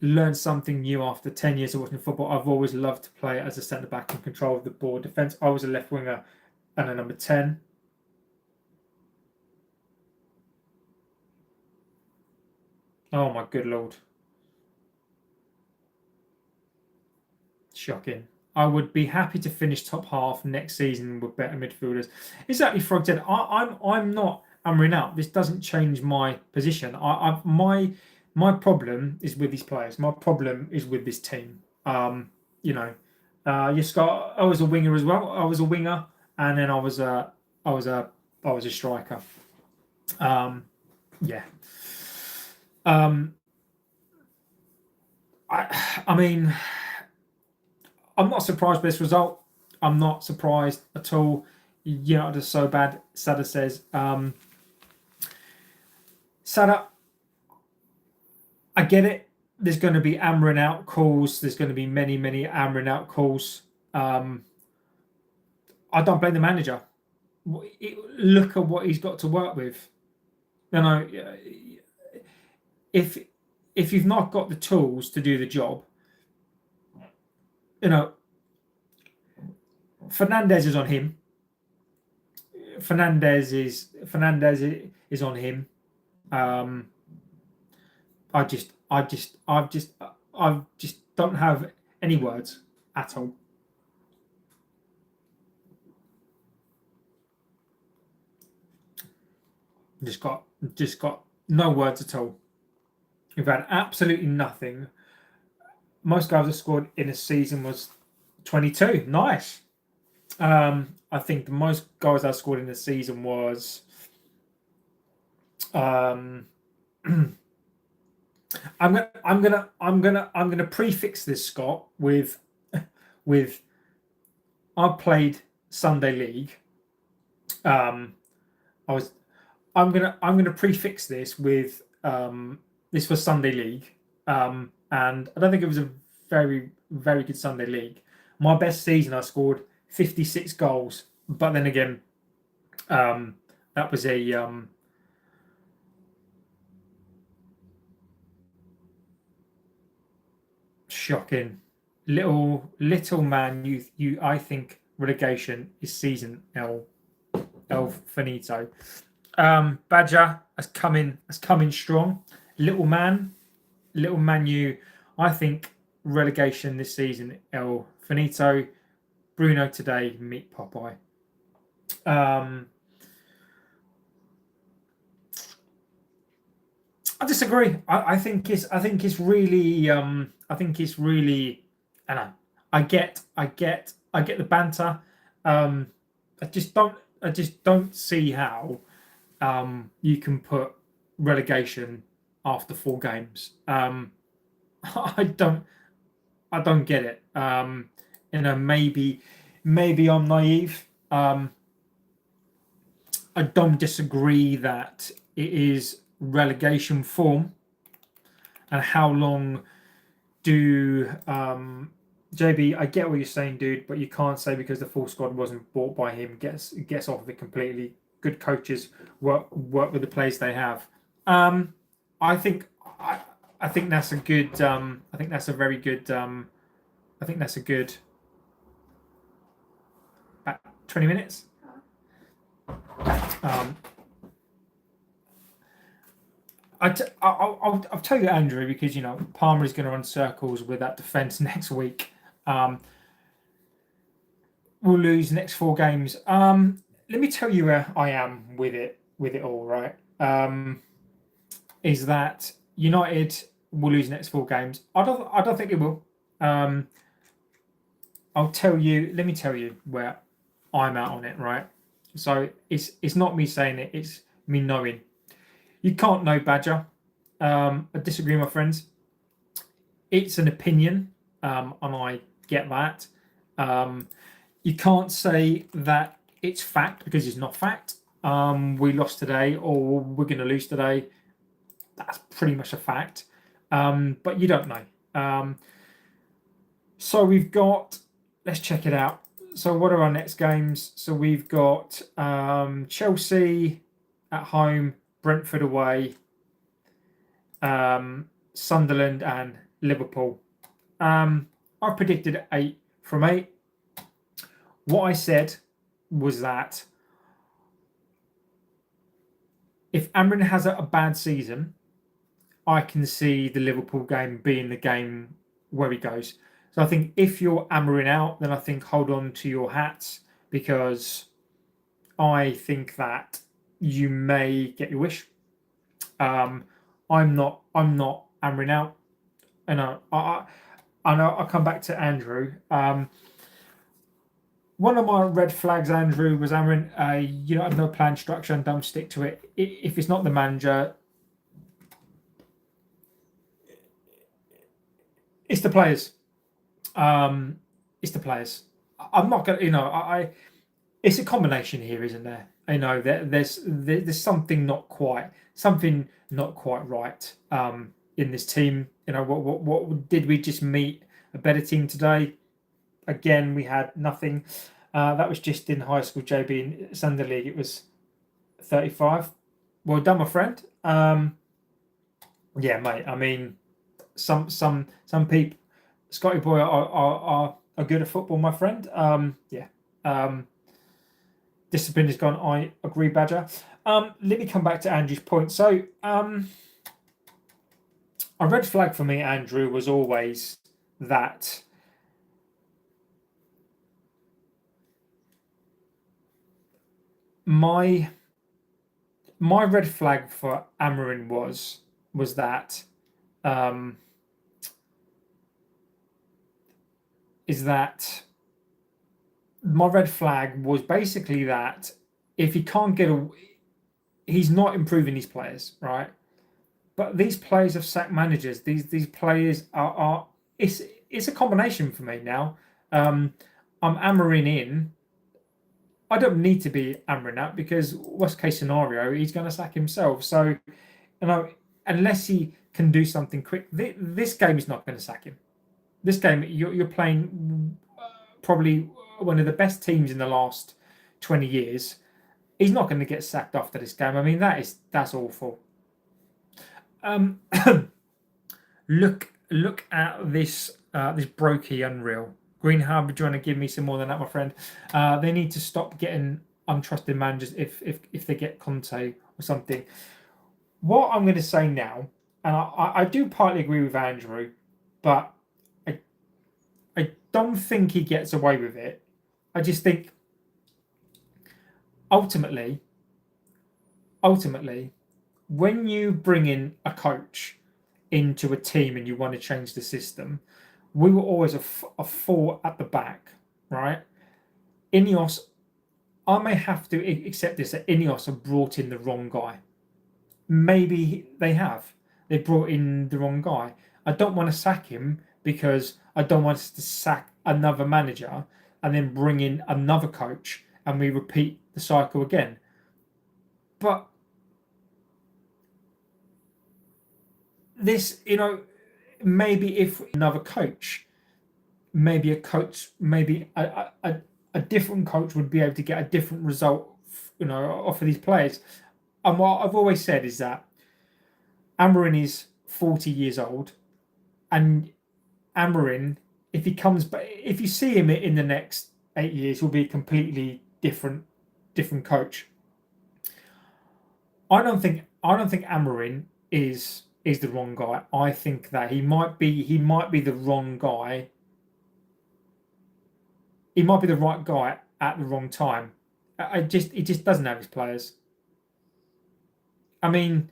Learn something new after 10 years of watching football. I've always loved to play as a centre back and control of the ball defence. I was a left winger and a number 10. Oh my good lord. Shocking. I would be happy to finish top half next season with better midfielders. Exactly, Frog said. I'm not hammering out. This doesn't change my position. My problem is with these players. My problem is with this team. You know, yes, Scott. I was a winger as well. I was a winger, and then I was a striker. Yeah. I mean, I'm not surprised by this result. I'm not surprised at all. United are so bad. Sada says. Sada, I get it. There's going to be hammering out calls. There's going to be many, many hammering out calls. I don't blame the manager. Look at what he's got to work with. You know, if you've not got the tools to do the job, you know, Fernandez is on him. Fernandez is on him. I just don't have any words at all. Just got no words at all. We've had absolutely nothing. Most goals I scored in a season was 22. Nice. I think the most goals I scored in a season was I'm gonna prefix this, Scott, with I played Sunday League. I'm gonna prefix this with this was Sunday League, and I don't think it was a very very good Sunday League. My best season, I scored 56 goals, but then again, that was a shocking little man. You I think relegation is season El Finito. Badger has come in strong. Little man you. I think relegation this season El Finito. Bruno today meet Popeye. I disagree. I think it's really I know. I get the banter. I just don't see how you can put relegation after 4 games. I don't get it. Maybe I'm naive. I don't disagree that it is relegation form, and how long do JB? I get what you're saying, dude, but you can't say because the full squad wasn't bought by him gets off of it completely. Good coaches work with the players they have. I think that's a good. I think that's a very good. I think that's a good. About 20 minutes. I'll tell you, Andrew, because Palmer is going to run circles with that defence next week. We'll lose next 4 games. Let me tell you where I am with it all. Right, is that United will lose next 4 games? I don't think it will. I'll tell you. Let me tell you where I'm at on it. Right, so it's not me saying it; it's me knowing. You can't know Badger. I disagree, my friends. It's an opinion, and I get that. You can't say that it's fact because it's not fact. We lost today, or we're going to lose today. That's pretty much a fact. But you don't know. So we've got. Let's check it out. So what are our next games? So we've got Chelsea at home, Brentford away, Sunderland and Liverpool. I predicted 8 from 8. What I said was that if Amrin has a bad season, I can see the Liverpool game being the game where he goes. So I think if you're Amrin out, then I think hold on to your hats, because I think that you may get your wish. Um, I'm not Amrin out. And I know I'll come back to Andrew. One of my red flags, Andrew, was Amrin. You don't have no plan, structure, and don't stick to it. If it's not the manager, it's the players. It's the players. I'm not gonna, it's a combination here, isn't there? I know there's something not quite right in this team. What did we just meet a better team today? Again, we had nothing. That was just in high school, JB. In Sunday League, it was 35. Well done, my friend. Yeah, mate. I mean, some people, Scotty boy, are good at football, my friend. Yeah. Discipline is gone. I agree, Badger. Let me come back to Andrew's point. So, a red flag for me, Andrew, was always that my red flag for Amarin was that is that my red flag was basically that if he can't get a, he's not improving his players, right? But these players have sacked managers. These players are it's a combination for me now. I'm Amarin in. I don't need to be Amarin out, because worst case scenario, he's going to sack himself. So, unless he can do something quick, this game is not going to sack him. This game, you're playing probably one of the best teams in the last 20 years. He's not going to get sacked after this game. I mean, that's awful. Look at this Brokey unreal. Green Hub, do you want to give me some more than that, my friend? They need to stop getting untrusted managers if they get Conte or something. What I'm going to say now, and I do partly agree with Andrew, but I don't think he gets away with it. I just think ultimately, when you bring in a coach into a team and you want to change the system, we were always a four at the back, right? Ineos, I may have to accept this, that Ineos have brought in the wrong guy. Maybe they have. They brought in the wrong guy. I don't want to sack him, because I don't want us to sack another manager and then bring in another coach and we repeat the cycle again. But this, maybe if another coach, maybe a different coach would be able to get a different result, off of these players. And what I've always said is that Amarin is 40 years old, and Amarin, if you see him in the next 8 years, will be a completely different coach. I don't think Amarin is the wrong guy. I think that he might be the wrong guy. He might be the right guy at the wrong time. He just doesn't have his players. I mean,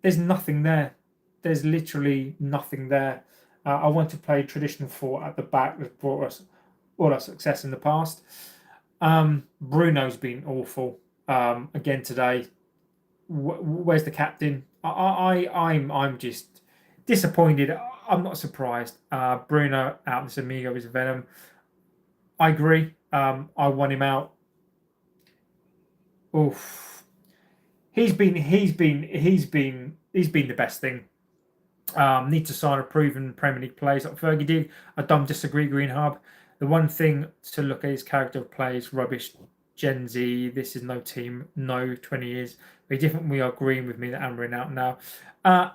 there's nothing there. There's literally nothing there. I want to play traditional four at the back that brought us all our success in the past. Bruno's been awful again today. Where's the captain? I'm just disappointed. I'm not surprised. Bruno out. This amigo is venom. I agree. I want him out. Oof. He's been the best thing. Need to sign a proven Premier League players like Fergie did. I don't disagree, Green Hub. The one thing to look at his character of play is rubbish. Gen Z, this is no team, no 20 years. Very different. We are agreeing with me that Amarin out now.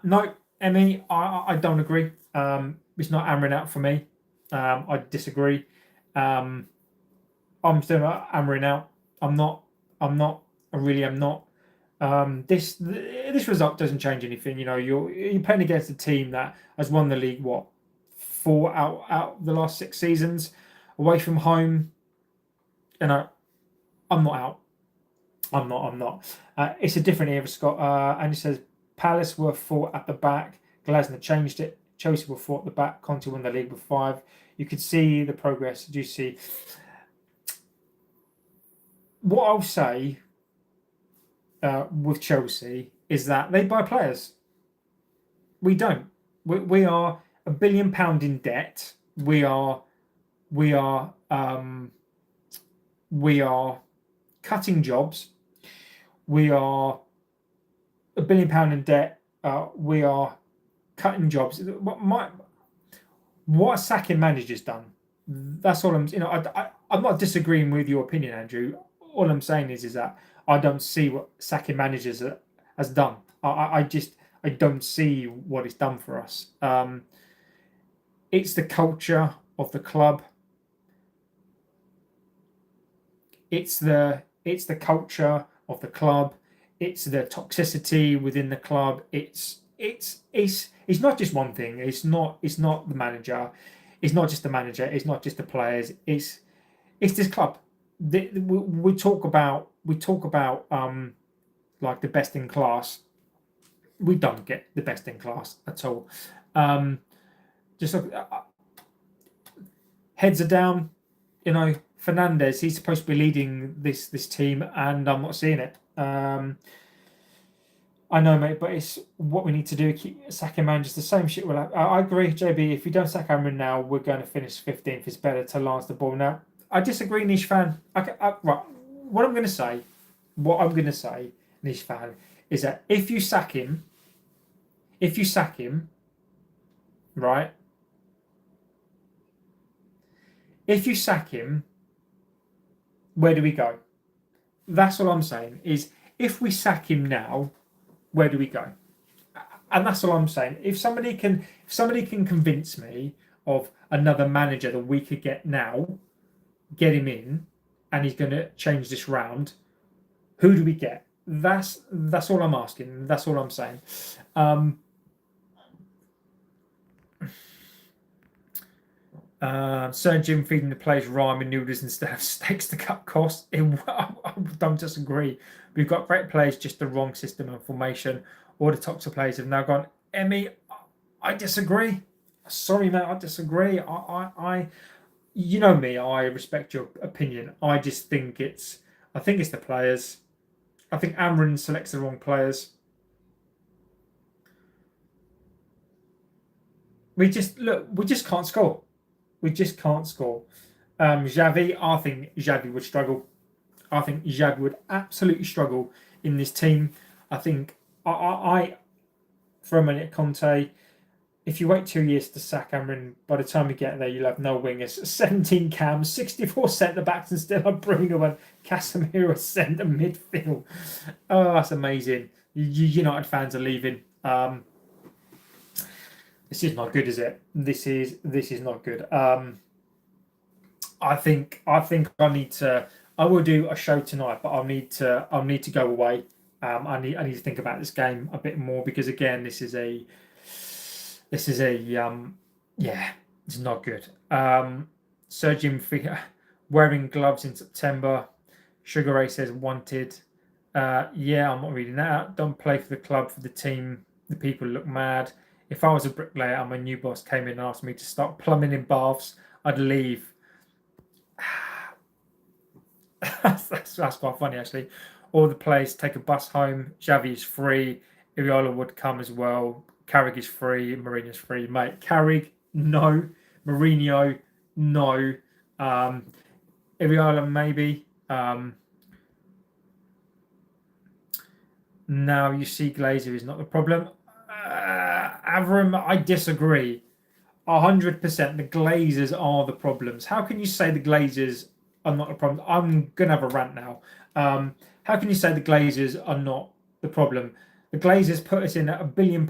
No, Emmy, I don't agree. It's not Amarin out for me. I disagree. I I'm still not hammering out. I'm not. I'm not. I really am not. This result doesn't change anything. You know, you're playing against a team that has won the league what 4 out the last 6 seasons away from home. You know, I'm not out. I'm not. I'm not. It's a different era, Scott. And it says Palace were 4 at the back. Glazer changed it. Chelsea were 4 at the back. Conte won the league with 5. You could see the progress. Did you see? What I'll say with Chelsea is that they buy players. We don't. We are £1 billion in debt. We are cutting jobs. We are £1 billion in debt. We are cutting jobs. What sacking managers done? That's all I'm. I'm not disagreeing with your opinion, Andrew. All I'm saying is that I don't see what sacking managers has done. I don't see what it's done for us. It's the culture of the club. It's the culture of the club. It's the toxicity within the club. It's not just one thing. It's not the manager. It's not just the manager. It's not just the players. It's this club. We talk about like the best in class. We don't get the best in class at all. Just look, heads are down. You know, Fernandez. He's supposed to be leading this team, and I'm not seeing it. I know, mate, but it's what we need to do. Keep sacking managers. The same shit will happen. I agree, JB. If we don't sack Amrin now, we're going to finish 15th. It's better to lance the ball now. I disagree, Niche fan. Right. What I'm going to say, Niche fan, is that if you sack him, right? If you sack him, where do we go? That's all I'm saying. Is if we sack him now, where do we go? And that's all I'm saying. If somebody can convince me of another manager that we could get now, get him in, and he's going to change this round, who do we get? That's all I'm asking. That's all I'm saying. Sir Jim feeding the players ramen noodles instead of steaks to cut costs. I don't disagree. We've got great players, just the wrong system and formation. All the toxic players have now gone. Emmy, I disagree. Sorry, mate, I disagree. You know me. I respect your opinion. I just think it's the players. I think Amrin selects the wrong players. We just can't score. We just can't score. Xavi, I think Xavi would struggle. I think Xavi would absolutely struggle in this team. I think for a minute, Conte, if you wait 2 years to sack Amrin, by the time you get there, you'll have no wingers. 17 cams, 64 centre backs, and still have Bruno and Casemiro centre midfield. Oh, that's amazing. United fans are leaving. This is not good, is it? This is not good. I think I need to. I will do a show tonight, but I'll need to go away. I need to think about this game a bit more because again, this is a yeah, it's not good. Sergio wearing gloves in September. Sugar Ray says wanted. Yeah, I'm not reading that out. Don't play for the club, for the team. The people look mad. If I was a bricklayer and my new boss came in and asked me to start plumbing in baths, I'd leave. that's quite funny, actually. All the players take a bus home. Xavi is free. Iriola would come as well. Carrick is free. Mourinho's free. Mate, Carrick, no. Mourinho, no. Iriola, maybe. Now you see Glazer is not the problem. Avram, I disagree. 100%. The Glazers are the problems. How can you say the Glazers are not the problem? I'm going to have a rant now. How can you say the Glazers are not the problem? The Glazers put us in £1 billion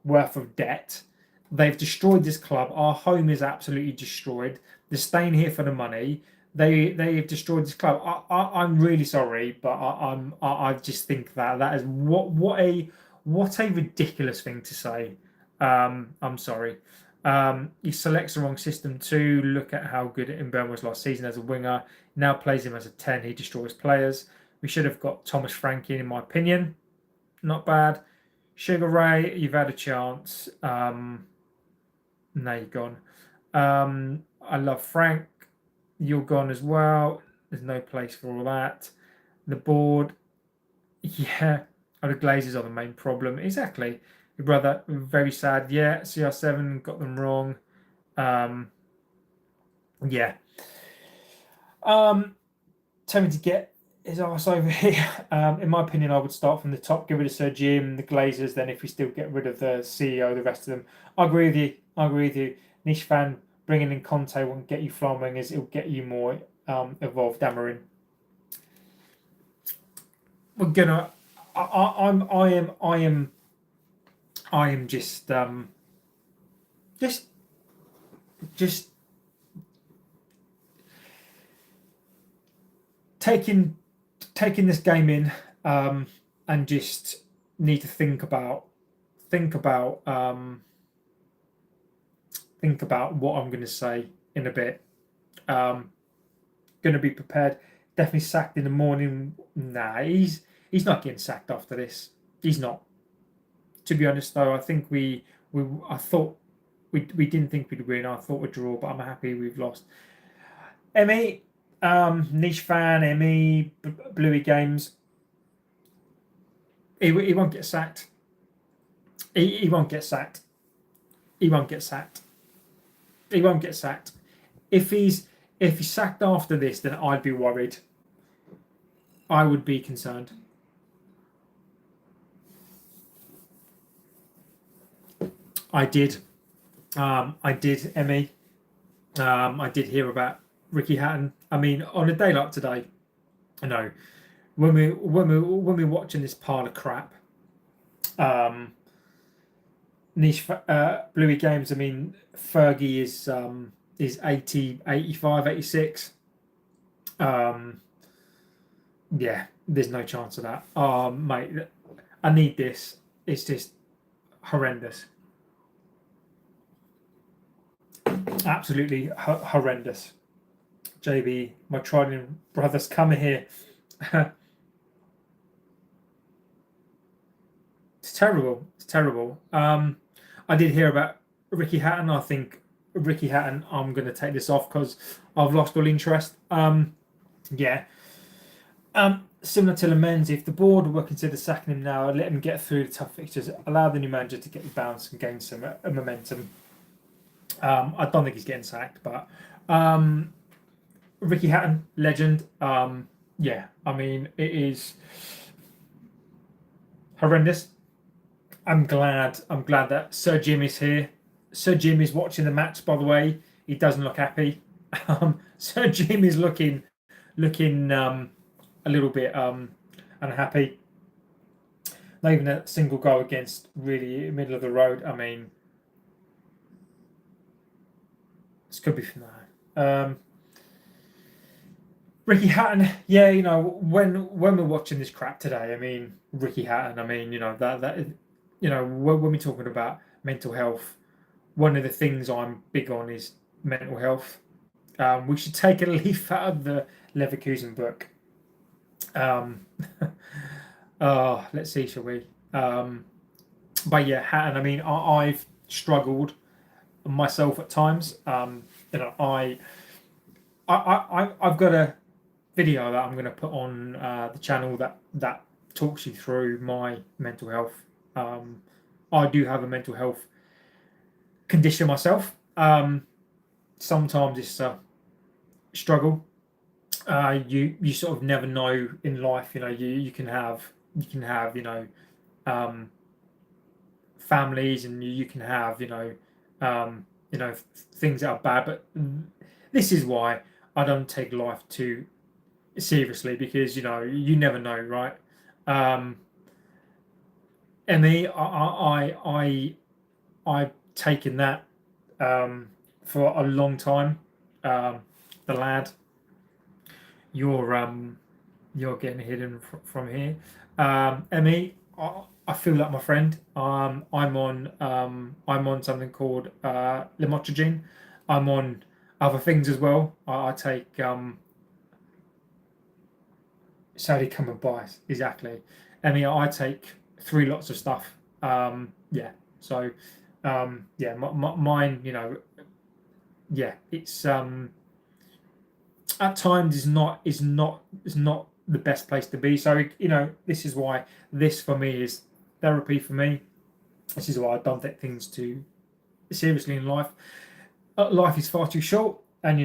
worth of debt. They've destroyed this club. Our home is absolutely destroyed. They're staying here for the money. They've destroyed this club. I'm really sorry, but I just think that is what a ridiculous thing to say. I'm sorry. He selects the wrong system too. Look at how good Mbeumo was last season as a winger. Now plays him as a 10. He destroys players. We should have got Thomas Frank in my opinion. Not bad. Sugar Ray, you've had a chance. Now you're gone. I love Frank. You're gone as well. There's no place for all that. The board, yeah. Oh, the Glazers are the main problem. Exactly. Your brother, very sad. Yeah, CR7 got them wrong. Yeah. Tell me to get his ass over here. In my opinion, I would start from the top, get rid of Sir Jim, the Glazers. Then, if we still get rid of the CEO, the rest of them, I agree with you. I agree with you. Niche fan bringing in Conte won't get you flying, as it'll get you more evolved Amarin. We're gonna. I am just taking this game in, and just need to think about what I'm going to say in a bit. Going to be prepared. Definitely sacked in the morning. Nah, he's not getting sacked after this. He's not. To be honest, though, I think I thought we didn't think we'd win. I thought we'd draw, but I'm happy we've lost. Emmy, niche fan, Emmy, Bluey Games. He won't get sacked. He won't get sacked. He won't get sacked. He won't get sacked. If he's sacked after this, then I'd be worried. I would be concerned. I did, Emmy. I did hear about Ricky Hatton. I mean, on a day like today, I know when we're watching this pile of crap, niche Bluey Games. I mean, Fergie is 80, 85, 86. Yeah, there's no chance of that. Mate, I need this. It's just horrendous. Absolutely horrendous. JB, my Trident brothers, come here. It's terrible. It's terrible. I did hear about Ricky Hatton. I think Ricky Hatton, I'm going to take this off because I've lost all interest. Yeah. Similar to Lamens, if the board were consider sacking him now, let him get through the tough fixtures, allow the new manager to get the bounce and gain some momentum. I don't think he's getting sacked, but Ricky Hatton, legend. Yeah, I mean, it is horrendous. I'm glad that Sir Jim is here. Sir Jim is watching the match, by the way. He doesn't look happy. Sir Jim is looking a little bit unhappy. Not even a single goal against, really middle of the road. I mean, this could be no. Ricky Hatton, yeah, you know, when we're watching this crap today, I mean, Ricky Hatton, I mean, you know, that you know, when we're talking about mental health, one of the things I'm big on is mental health. We should take a leaf out of the Leverkusen book. Let's see, shall we? But yeah, Hatton, I mean, I've struggled myself at times. You know, I've got a video that I'm going to put on the channel that talks you through my mental health. I do have a mental health condition myself. Sometimes it's a struggle. You sort of never know in life. You know, you can have you know, families, and you can have you know, things that are bad. But this is why I don't take life too seriously, because you know, you never know, right? Emmy, I've taken that for a long time. The lad, you're you're getting hidden from here. Emmy, I feel like my friend. I'm on something called lamotrigine. I'm on other things as well. I take Saudi come and buy exactly. Emmy, I take 3 lots of stuff. Yeah, so yeah, mine. Yeah, it's at times is not the best place to be. So this is why this for me is therapy for me. This is why I don't take things too seriously in life. Life is far too short, and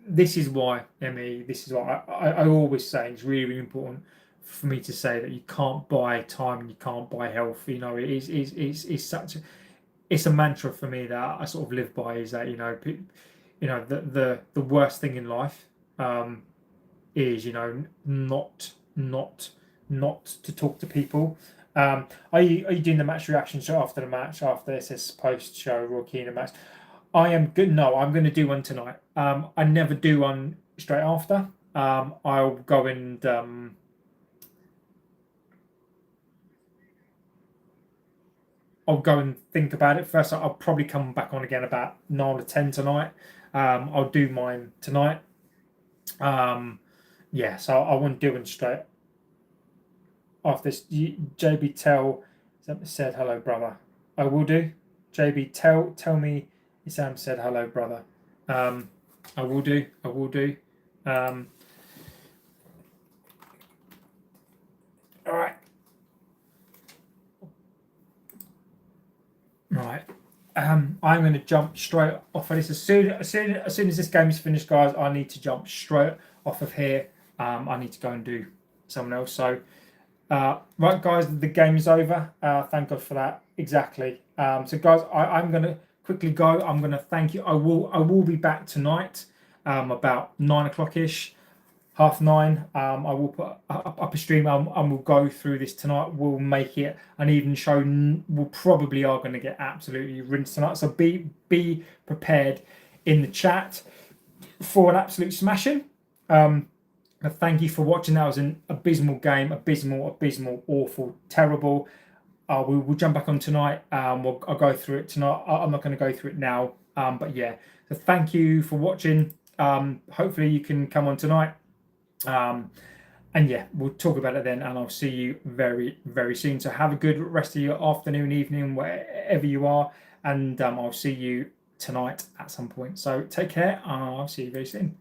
this is why, Emmy. This is why I always say it's really, really important for me to say that you can't buy time and you can't buy health. It's such it's a mantra for me that I sort of live by. Is that the worst thing in life is not to talk to people. Are you doing the match reaction show after the match, after this is post show Roy Keane match? I am good. No, I'm going to do one tonight. I never do one straight after. I'll go and I'll go and think about it first. I'll probably come back on again about 9 or 10 tonight. I'll do mine tonight. Yeah, so I won't do one straight after this. JB said hello, brother. I will do. JB, tell me Sam said hello, brother. I will do. I will do. All right. Right. I'm going to jump straight off of this as soon as this game is finished, guys. I need to jump straight off of here. I need to go and do someone else. So, right, guys, the game is over. Thank God for that. Exactly. So, guys, I'm going to quickly go. I'm going to thank you. I will be back tonight, about 9 o'clock ish. 9:30. I will put up a stream and we'll go through this tonight. We'll make it an even show. We probably are going to get absolutely rinsed tonight. So be prepared in the chat for an absolute smashing. Thank you for watching. That was an abysmal game. Abysmal, awful, terrible. We'll jump back on tonight. I'll go through it tonight. I'm not going to go through it now. But yeah. So thank you for watching. Hopefully you can come on tonight. And yeah, we'll talk about it then, and I'll see you very, very soon. So have a good rest of your afternoon, evening, wherever you are, and I'll see you tonight at some point. So take care, and I'll see you very soon.